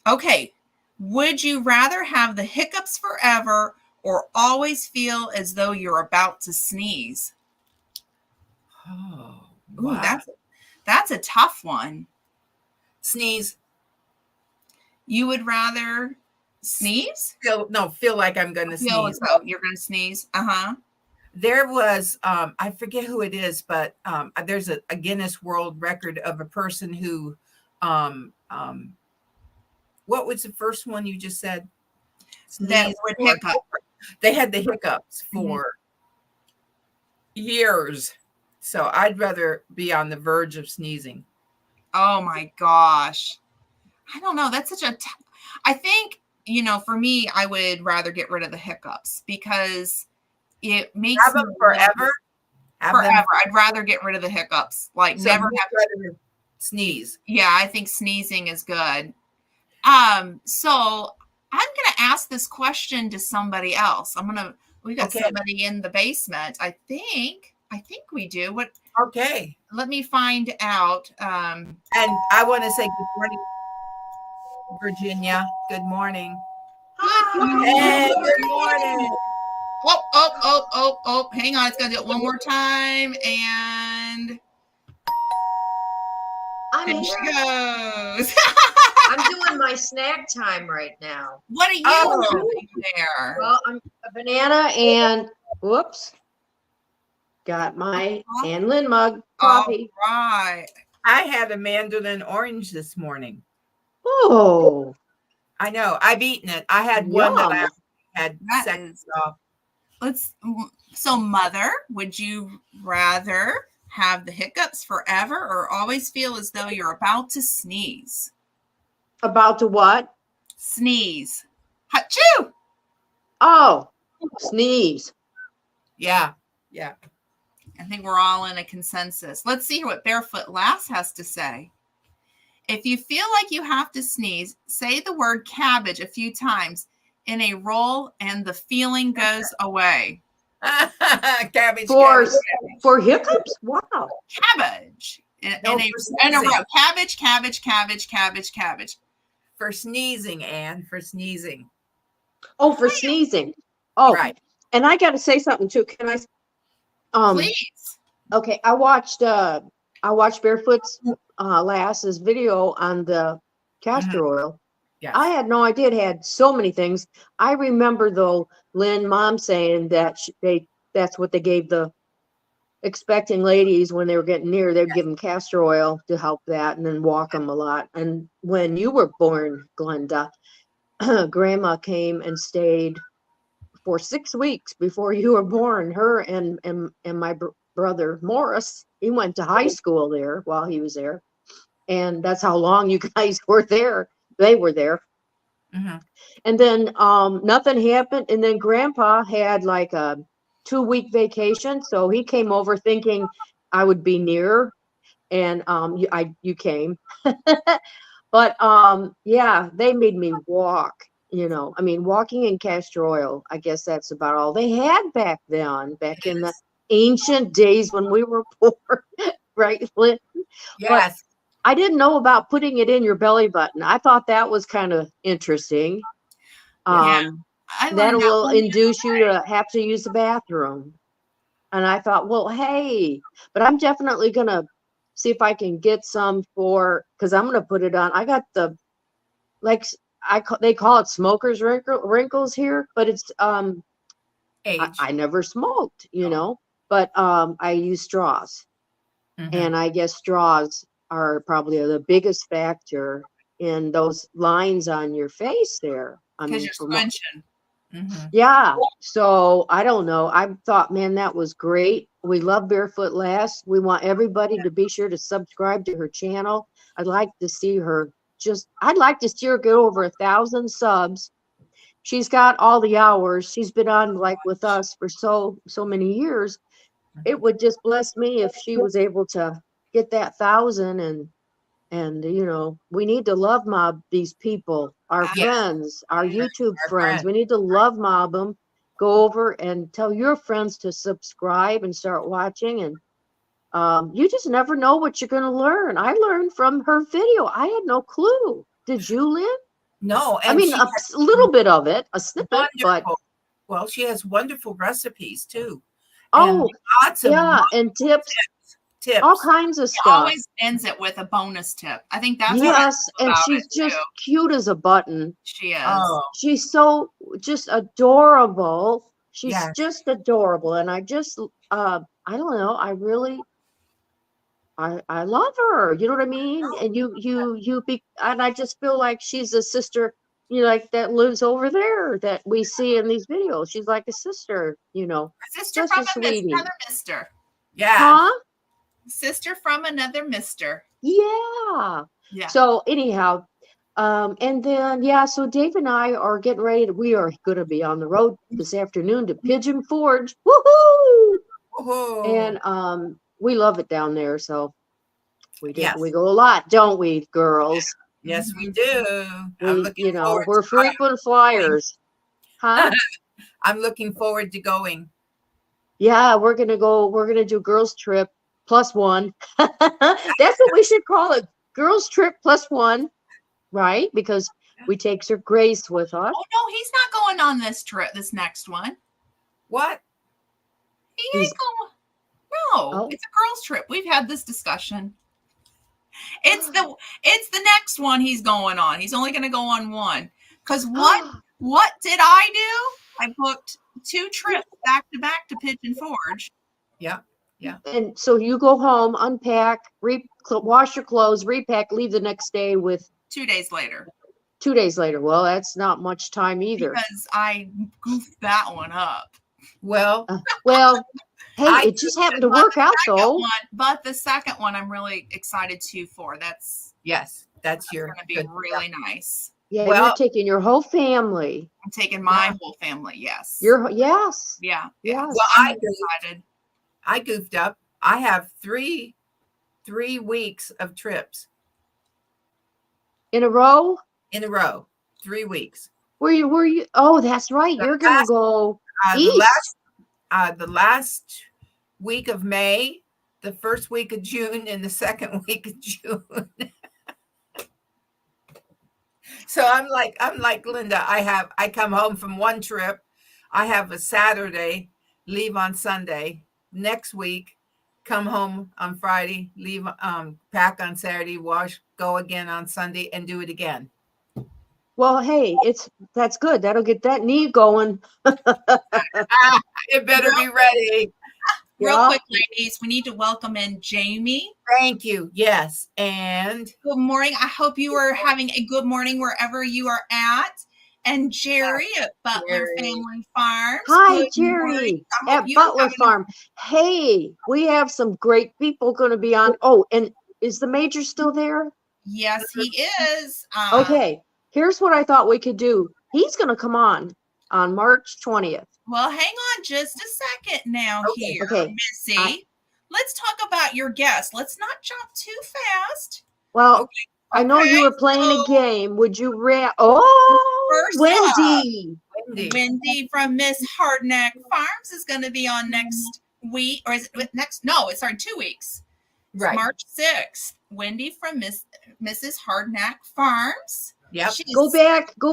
Okay. Would you rather have the hiccups forever or always feel as though you're about to sneeze? Oh, wow. Ooh, that's a tough one. Sneeze. You would rather sneeze? Feel like I'm going to sneeze. So you're going to sneeze. There was, I forget who it is, but there's a Guinness World Record of a person who, what was the first one you just said? That would hiccup. They had the hiccups for years. So I'd rather be on the verge of sneezing. Oh my gosh. I don't know. That's such I think, for me, I would rather get rid of the hiccups because it makes them forever. Forever. I'd rather get rid of the hiccups. Like so never have. Sneeze. Yeah, I think sneezing is good. So I'm gonna ask this question to somebody else. We got somebody in the basement. I think we do. What? Okay. Let me find out. And I want to say good morning, Virginia. Good morning. Good morning. Hey, good morning. Oh, hang on. It's gonna do it one more time. And there she goes. I'm doing my snack time right now. What are you doing there? Well, I'm a banana and whoops. Got my Ann Lynn mug coffee. All right. I had a mandarin orange this morning. Oh. I know. I've eaten it. I had one that I had seconds off. So, Mother, would you rather have the hiccups forever or always feel as though you're about to sneeze? About to what? Sneeze. Achoo! Oh, sneeze. Yeah. I think we're all in a consensus. Let's see what Barefoot Lass has to say. If you feel like you have to sneeze, say the word cabbage a few times in a roll and the feeling goes away. Cabbage. For hiccups? Wow. Cabbage. In a row. Cabbage. For sneezing, Ann. For sneezing. Oh, for sneezing. Oh, right. And I got to say something too. Can I? Please. Okay, I watched Barefoot's Lass's video on the castor oil. Yes. I had no idea it had so many things. I remember though, Lynn, Mom saying that that's what they gave the expecting ladies when they were getting near. They'd give them castor oil to help that, and then walk them a lot. And when you were born, Glenda, Grandma came and stayed for 6 weeks before you were born. Her and my brother Morris, he went to high school there while he was there, and that's how long you guys were there. They were there. Mm-hmm. And then nothing happened, and then Grandpa had like a 2-week vacation, so he came over thinking I would be near, and you came. But yeah, they made me walk. I mean, walking in castor oil, I guess that's about all they had back then, back in the ancient days when we were poor, right, Lynn? Yes. But I didn't know about putting it in your belly button. I thought that was kind of interesting. That will induce you to have to use the bathroom. And I thought, well, hey, but I'm definitely going to see if I can get some because I'm going to put it on. I got they call it smoker's wrinkles here, but it's I never smoked, but I use straws. Mm-hmm. And I guess straws are probably the biggest factor in those lines on your face there. Because you're scrunching. Mm-hmm. Yeah. So I don't know. I thought, man, that was great. We love Barefoot Lass. We want everybody to be sure to subscribe to her channel. I'd like to see her get over 1,000 subs. She's got all the hours. She's been on with us for so many years. It would just bless me if she was able to get that 1,000, and we need to love mob these people, our friends, our YouTube friends. We need to love mob them. Go over and tell your friends to subscribe and start watching. And you just never know what you're going to learn. I learned from her video. I had no clue. Did you, Lynn? No. I mean, a little bit of it, a snippet, but well, she has wonderful recipes too. Oh, and lots of and tips. All kinds of stuff. She always ends it with a bonus tip. I think that's and she's just cute as a button. She is. Oh. She's so just adorable. She's just adorable, and I just I don't know. I really I love her. You know what I mean? And and I just feel like she's a sister. Like that lives over there that we see in these videos. She's like a sister. A sister from another mister. Yeah. Huh? Sister from another mister. Yeah. So anyhow, and then so Dave and I are getting ready. We are going to be on the road this afternoon to Pigeon Forge. Woohoo! Woohoo! And we love it down there. So We go a lot, don't we, girls? Yes, we do. We're frequent flyers. Huh? I'm looking forward to going. Yeah, we're gonna go. We're gonna do girls trip +1. That's what we should call it. Girls trip +1, right? Because we take Sir Grace with us. Oh no, he's not going on this trip. This next one. What? He ain't going. No, It's a girls trip. We've had this discussion. It's the next one he's going on. He's only going to go on one. Because what did I do? I booked 2 trips back to back to Pigeon Forge. Yeah. And so you go home, unpack, wash your clothes, repack, leave the next day with 2 days later. 2 days later. Well, that's not much time either. Because I goofed that one up. Well, hey, it just happened to work out though. But the second one, I'm really excited too for. That's going to be really nice. Yeah, you're taking your whole family. I'm taking my whole family. Yes. Yes. Yeah. Yes. Well, I goofed up. I have 3 weeks of trips in a row. 3 weeks. Were you? Oh, that's right. You're gonna go east. The last week of May, the first week of June, and the second week of June. So I'm like Glenda. I come home from one trip. I have a Saturday, leave on Sunday. Next week, come home on Friday, leave, pack on Saturday, wash, go again on Sunday, and do it again. Well, hey, that's good. That'll get that knee going. It better be ready. Real quick, ladies, we need to welcome in Jamie. Thank you. Yes. And good morning. I hope you are having a good morning wherever you are at. And Jerry at Butler Family Farms. Hi, Jerry at Butler Farm. Hey, we have some great people going to be on. Oh, and is the Major still there? Yes, he is. Okay. Here's what I thought we could do. He's going to come on March 20th. Well, hang on just a second now here, Missy. Let's talk about your guest. Let's not jump too fast. Well, I know you were playing a game. Would you Wendy. Wendy from Miss Hardneck Farms is going to be on next week. Or is it next? No, it's 2 weeks. Right. March 6th. Wendy from Mrs. Hardneck Farms. Yep. Go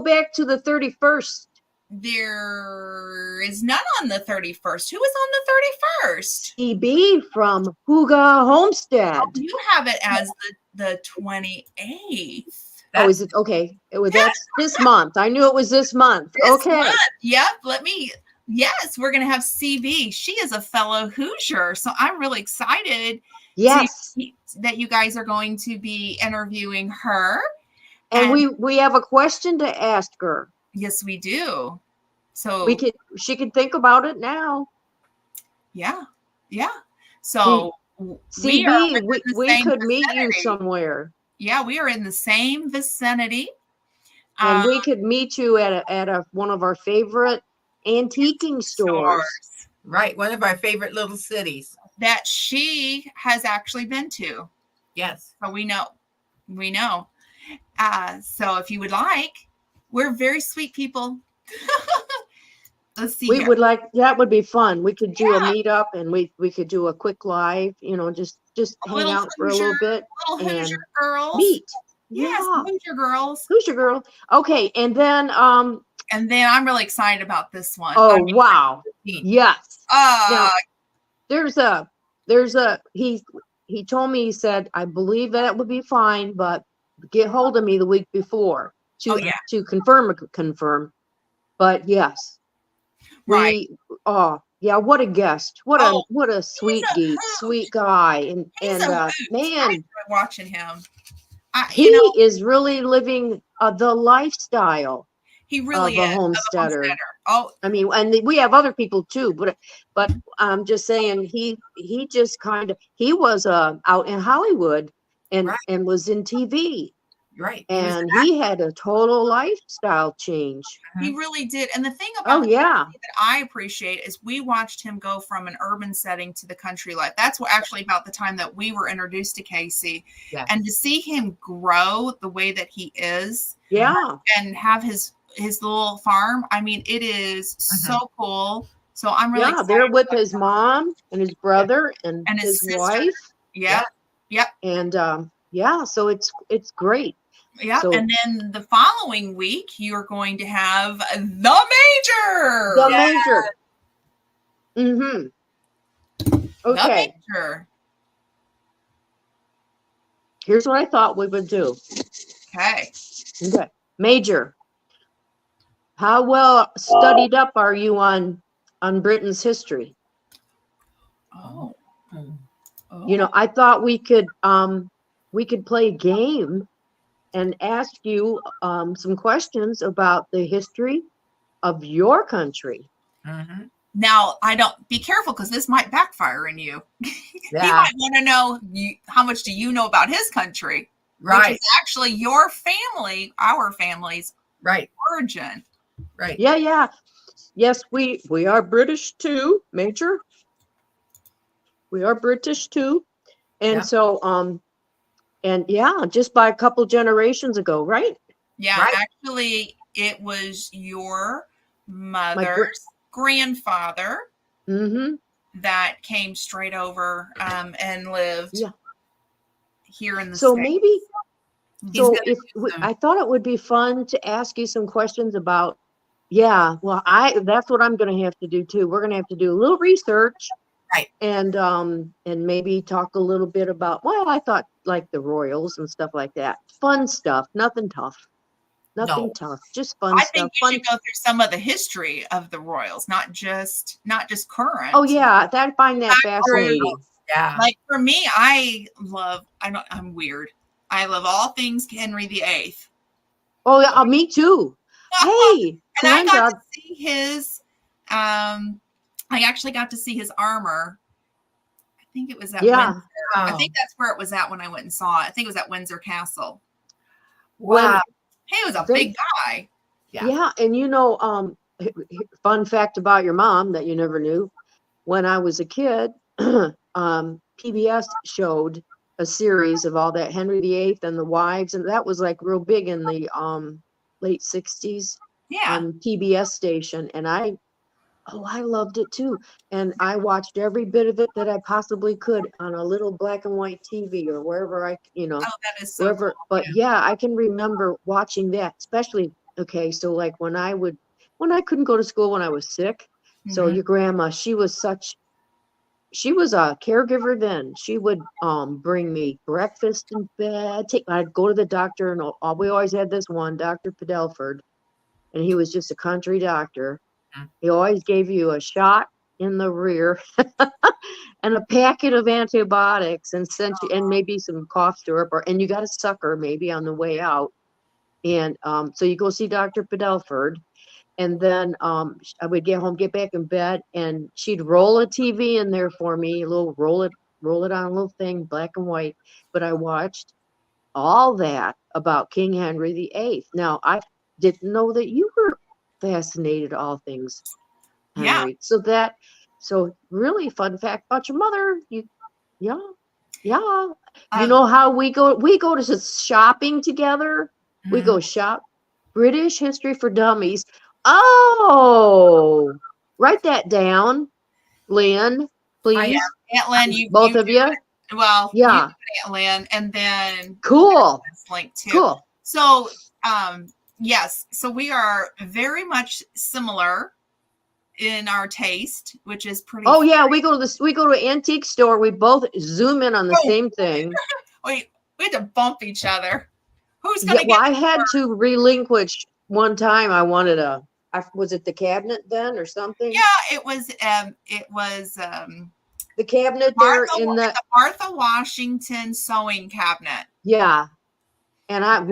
back to the 31st. There is none on the 31st. Who is on the 31st? EB from Huga Homestead. Oh, you have it as the 28th. Is it okay? That's this month. I knew it was this month. This month. Yep. Yes, we're gonna have CB. She is a fellow Hoosier, so I'm really excited. Yes, that you guys are going to be interviewing her. And we have a question to ask her. Yes, we do. So she could think about it now. Yeah. So CB, we could meet you somewhere. Yeah, we are in the same vicinity. And we could meet you at one of our favorite antiquing stores. Right, one of our favorite little cities. That she has actually been to. Yes. So we know. So if you would like, we're very sweet people. Let's see. We would like, that would be fun. We could do a meetup and we could do a quick live, just hang out for a little bit. Little Hoosier girls. Meet. Yes, Hoosier girls. Hoosier girl. Okay, and then I'm really excited about this one. Oh, wow. Yes. Now, he told me, he said, I believe that would be fine, but get hold of me the week before to confirm. But yes. Right. What a guest. What a sweet guy. And man, I watching him. He is really living the lifestyle. He really of a homesteader. Oh, I mean, and we have other people too, but I'm just saying he just he was out in Hollywood and was in TV. Right. And he had a total lifestyle change. He really did. And the thing about that I appreciate is we watched him go from an urban setting to the country life. That's what actually about the time that we were introduced to Casey. Yes. And to see him grow the way that he is. Yeah. And have his little farm. I mean, it is so cool. So I'm really excited. They're with his mom and his brother and his wife. Yep. And so it's great. Yeah, so, and then the following week you're going to have the major. The major. Mm-hmm. Okay. The major. Here's what I thought we would do. Okay. Major. How well studied up are you on Britain's history? Oh. You know, I thought we could play a game and ask you some questions about the history of your country. Mm-hmm. Now, I don't be careful because this might backfire in you. Yeah. He might want to know how much do you know about his country, right? Which is actually your family, our family's origin. Right. Yeah. Yes, we are British too, Major. We are British too, and so and just by a couple generations ago, right? Yeah, actually, it was your mother's grandfather that came straight over and lived here in the States. Maybe, I thought it would be fun to ask you some questions about. Yeah, well, that's what I'm going to have to do too. We're going to have to do a little research. Right. And maybe talk a little bit about, I thought like the royals and stuff like that. Fun stuff, nothing tough. Nothing tough, just fun stuff. I think you should go through some of the history of the royals, not just current. Oh yeah, I find that fascinating. Yeah. Like for me, I'm weird. I love all things Henry VIII. Oh yeah, me too. Hey, and I got to see his I actually got to see his armor. I think it was at Windsor. I think that's where it was at when I went and saw it. I think it was at Windsor Castle. Wow. He was a big guy. Yeah. And you know, fun fact about your mom that you never knew. When I was a kid, PBS showed a series of all that Henry VIII and the wives, and that was like real big in the late 60s on PBS station. And I loved it too. And I watched every bit of it that I possibly could on a little black and white TV or wherever that is so wherever. Cool. But I can remember watching that, especially, so like when I couldn't go to school when I was sick. So your grandma, she was a caregiver then. She would bring me breakfast in bed. I'd go to the doctor, and we always had this one, Dr. Padelford, and he was just a country doctor. He always gave you a shot in the rear and a packet of antibiotics and and maybe some cough syrup, and you got a sucker maybe on the way out. And so you go see Dr. Padelford, and then I would get home, get back in bed, and she'd roll a TV in there for me, roll it on a little thing, black and white. But I watched all that about King Henry VIII. Now, I didn't know that you were fascinated all things Henry. So really fun fact about your mother. You know how we go to shopping together. We go shop. British History for Dummies. Oh, write that down, Lynn, please. Aunt Lynn, both of you. Well, yeah, Aunt Lynn, and then cool. Link too. Cool. So, yes, so we are very much similar in our taste, which is pretty. Oh yeah, we go to an antique store. We both zoom in on the same thing. Wait, we had to bump each other. Who's gonna? I had to relinquish one time. I wanted was it the cabinet then or something? Yeah, it was the cabinet there in the Martha Washington sewing cabinet. Yeah, and I'm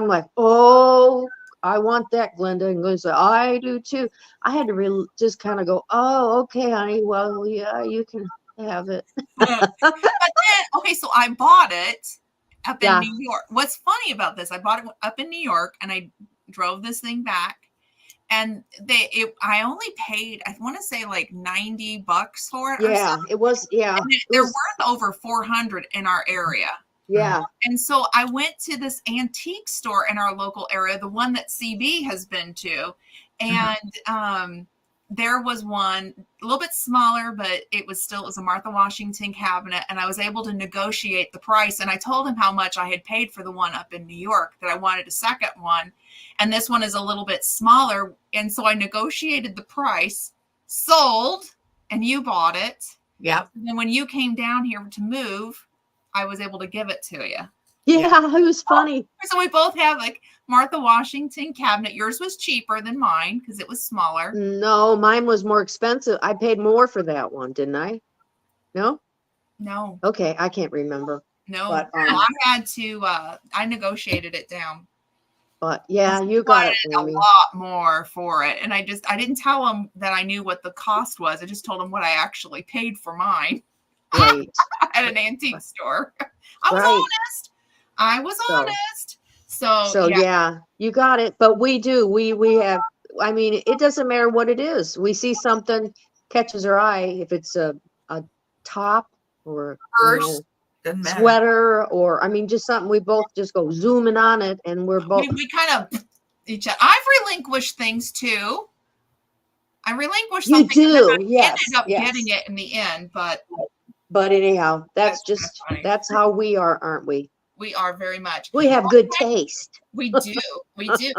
like, oh, I want that, Glenda. And Glenda said, I do too. I had to just kind of go, oh, okay, honey. Well, yeah, you can have it. But then, so I bought it, up in New York. What's funny about this, I bought it up in New York and I drove this thing back. And I only paid, I want to say like $90 for it. Yeah, it was. Yeah, they're worth over 400 in our area. Yeah. And so I went to this antique store in our local area, the one that CB has been to, and there was one a little bit smaller, but it was a Martha Washington cabinet, and I was able to negotiate the price. And I told him how much I had paid for the one up in New York, that I wanted a second one. And this one is a little bit smaller. And so I negotiated the price, sold, and you bought it. Yeah. And then when you came down here to move, I was able to give it to you. Yeah, it was funny. So we both have like Martha Washington cabinet. Yours was cheaper than mine because it was smaller. No, mine was more expensive. I paid more for that one, didn't I? No? No. Okay, I can't remember. No, but, I had to, I negotiated it down. But yeah, you got it a lot more for it. And I didn't tell them that I knew what the cost was. I just told them what I actually paid for mine. Right. At an antique store. I was honest. So yeah, you got it. But we do. We have, I mean, it doesn't matter what it is. We see something catches our eye, if it's a top or sweater, or I mean, just something, we both just go zooming on it, and we're both. We kind of each other. I've relinquished things too. I relinquished something. You do, yes. Ended up getting it in the end, But anyhow, that's how we are, aren't we? We are very much. We have good taste. We do. We do.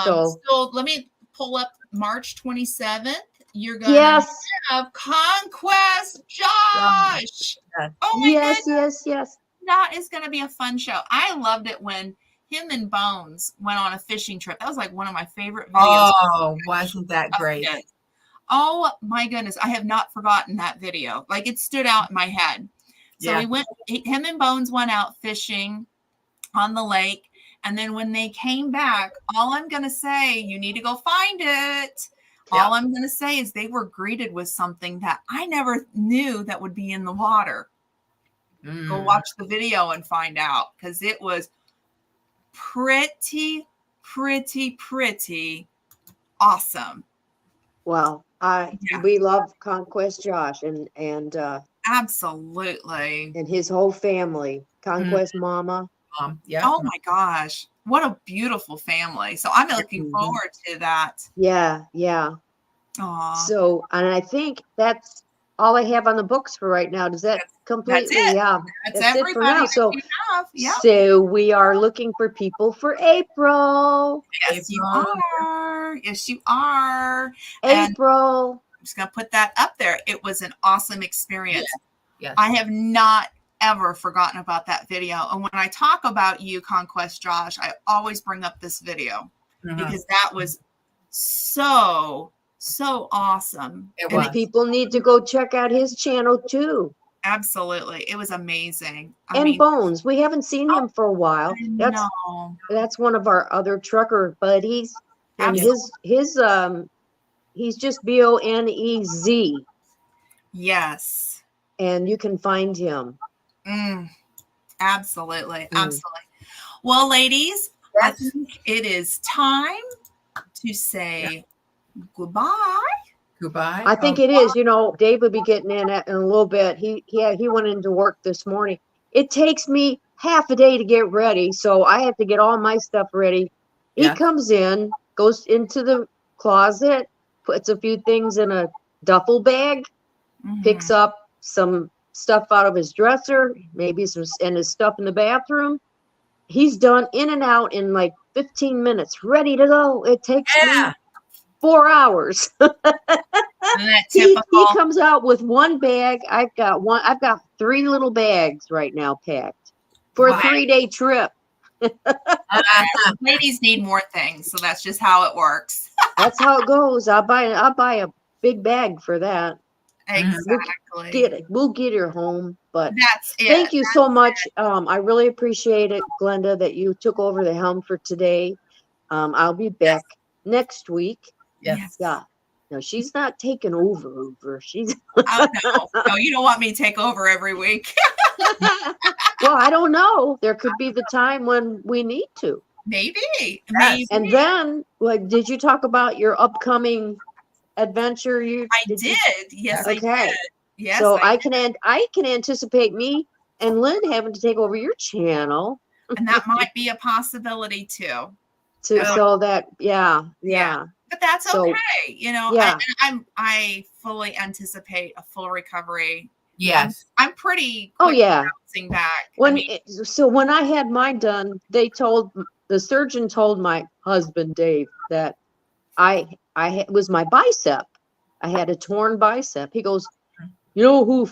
So let me pull up March 27th. You're going to have Conquest Josh. Oh my goodness. Yes. That is going to be a fun show. I loved it when him and Bones went on a fishing trip. That was like one of my favorite videos. Oh, wasn't that great? Oh my goodness. I have not forgotten that video. Like, it stood out in my head. So him and Bones went out fishing on the lake. And then when they came back, all I'm going to say, you need to go find it. Yep. All I'm going to say is they were greeted with something that I never knew that would be in the water. Go watch the video and find out, because it was pretty awesome. Well, we love Conquest Josh and absolutely, and his whole family. Conquest Mama. Yeah. Oh my gosh, what a beautiful family. So I'm looking forward to that. Yeah. Aww. So, and I think that's all I have on the books for right now. Does that completely? That's it for now. So, yeah. So we are looking for people for April. Yes, you are. Yes, you are. April. And I'm just gonna put that up there. It was an awesome experience. Yes. I have not ever forgotten about that video. And when I talk about you, Conquest Josh, I always bring up this video because that was so awesome. And people need to go check out his channel too. Absolutely. It was amazing. I mean, Bones, we haven't seen him for a while. That's one of our other trucker buddies. And his he's just BONEZ. Yes. And you can find him. Absolutely. Well, ladies, I think it is time to say goodbye. I think it is. You know, Dave will be getting in a little bit. He went into work this morning. It takes me half a day to get ready, so I have to get all my stuff ready. He comes in, goes into the closet, puts a few things in a duffel bag, picks up some stuff out of his dresser, maybe and his stuff in the bathroom. He's done in and out in like 15 minutes, ready to go. It takes me 4 hours. He comes out with one bag. I've got 3 little bags right now packed for a 3-day trip. Ladies need more things, so that's just how it works. That's how it goes. I'll buy a big bag for that. Exactly. We'll get her home, but that's it. Thank you so much. I really appreciate it, Glenda, that you took over the helm for today. I'll be back next week. Yes. Yeah. No, she's not taking over. She's no, you don't want me to take over every week. Well, I don't know. There could be the time when we need to. Maybe. Yes. Maybe. And then, like, did you talk about your upcoming adventure? I did. Yes, I Okay. did. Yes. So I can anticipate me and Lynn having to take over your channel. And that might be a possibility too. So that, yeah. But that's So, okay. You know, yeah. I fully anticipate a full recovery. Yes. I'm pretty Oh, quick yeah. bouncing back. So when I had mine done, the surgeon told my husband Dave that it was my bicep. I had a torn bicep. He goes, you know who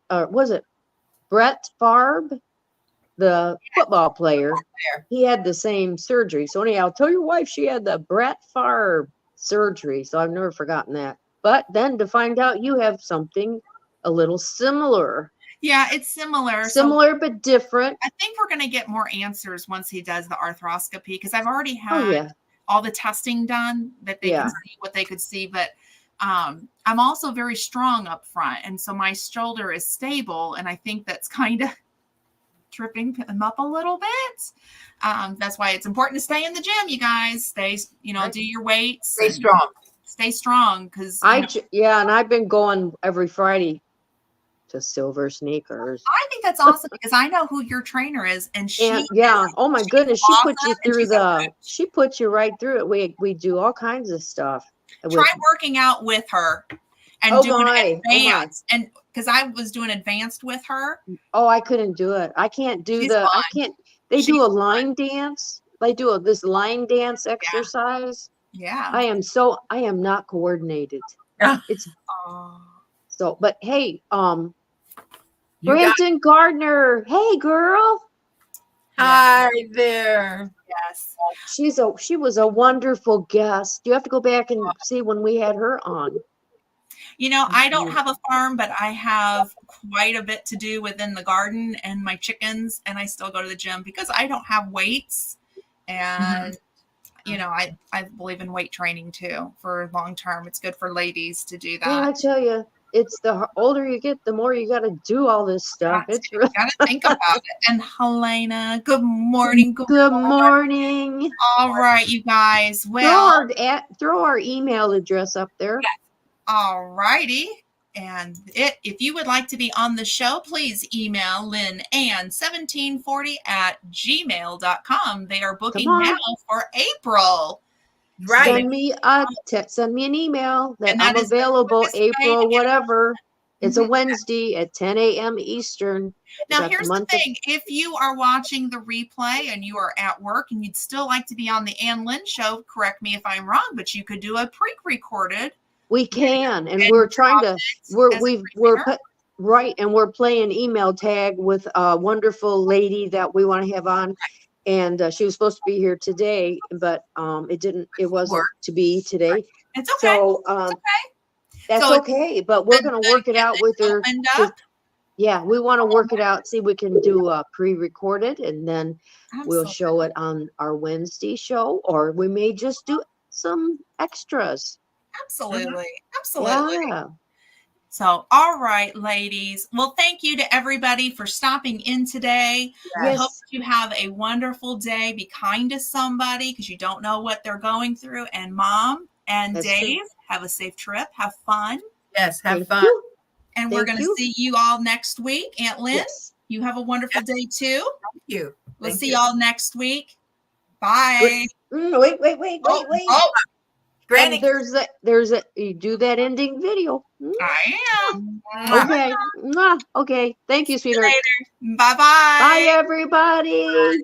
was it Brett Favre, the football player? He had the same surgery. So anyhow, tell your wife she had the Brett Favre surgery. So I've never forgotten that. But then to find out you have something a little similar. Yeah, it's similar. Similar but different. I think we're going to get more answers once he does the arthroscopy because I've already had all the testing done that they can see what they could see. But I'm also very strong up front. And so my shoulder is stable. And I think that's kind of tripping him up a little bit. That's why it's important to stay in the gym, you guys. Do your weights. Stay strong. Stay strong. Because and I've been going every Friday to Silver Sneakers. I think that's awesome because I know who your trainer is, and oh my goodness, she puts you through she puts you right through it. We do all kinds of stuff. Try working out with her and doing advanced, and because I was doing advanced with her. Oh, I couldn't do it. I can't do I can't. They do a line dance. They do this line dance exercise. Yeah. I am not coordinated. It's so, but hey, Brampton Gardner. Hey, girl. Hi there. Yes. She was a wonderful guest. You have to go back and see when we had her on. You know, I don't have a farm, but I have quite a bit to do within the garden and my chickens, and I still go to the gym because I don't have weights. And, you know, I believe in weight training too for long term. It's good for ladies to do that. Yeah, I tell you. It's the older you get, the more you got to do all this stuff. You got to think about it. And Helena, good morning. Good morning. All right, you guys. Well, throw our email address up there. All righty. And if you would like to be on the show, please email lynn1740@gmail.com. They are booking now for April. Right. Send me an email that I'm available April, whatever. It's a Wednesday at 10 a.m. Eastern. Now, here's the thing. If you are watching the replay and you are at work and you'd still like to be on the Ann Lynn Show, correct me if I'm wrong, but you could do a pre-recorded. We can. And we're trying to, we're playing email tag with a wonderful lady that we want to have on. And she was supposed to be here today, but it wasn't to be today. It's okay. So that's okay. But we're going to work it out with her. Yeah, we want to work it out. See, we can do a pre-recorded, and then we'll show it on our Wednesday show, or we may just do some extras. Absolutely. Yeah. So, all right, ladies. Well, thank you to everybody for stopping in today. Yes. I hope you have a wonderful day. Be kind to somebody because you don't know what they're going through. And Mom and Dave, have a safe trip. Have fun. Yes, have fun. And we're going to see you all next week. Aunt Lynn, you have a wonderful day too. Thank you. We'll see y'all next week. Bye. Wait. Oh. Granny, there's a you do that ending video. I am. Okay. Okay. Thank you, sweetheart. Bye-bye. Bye, everybody.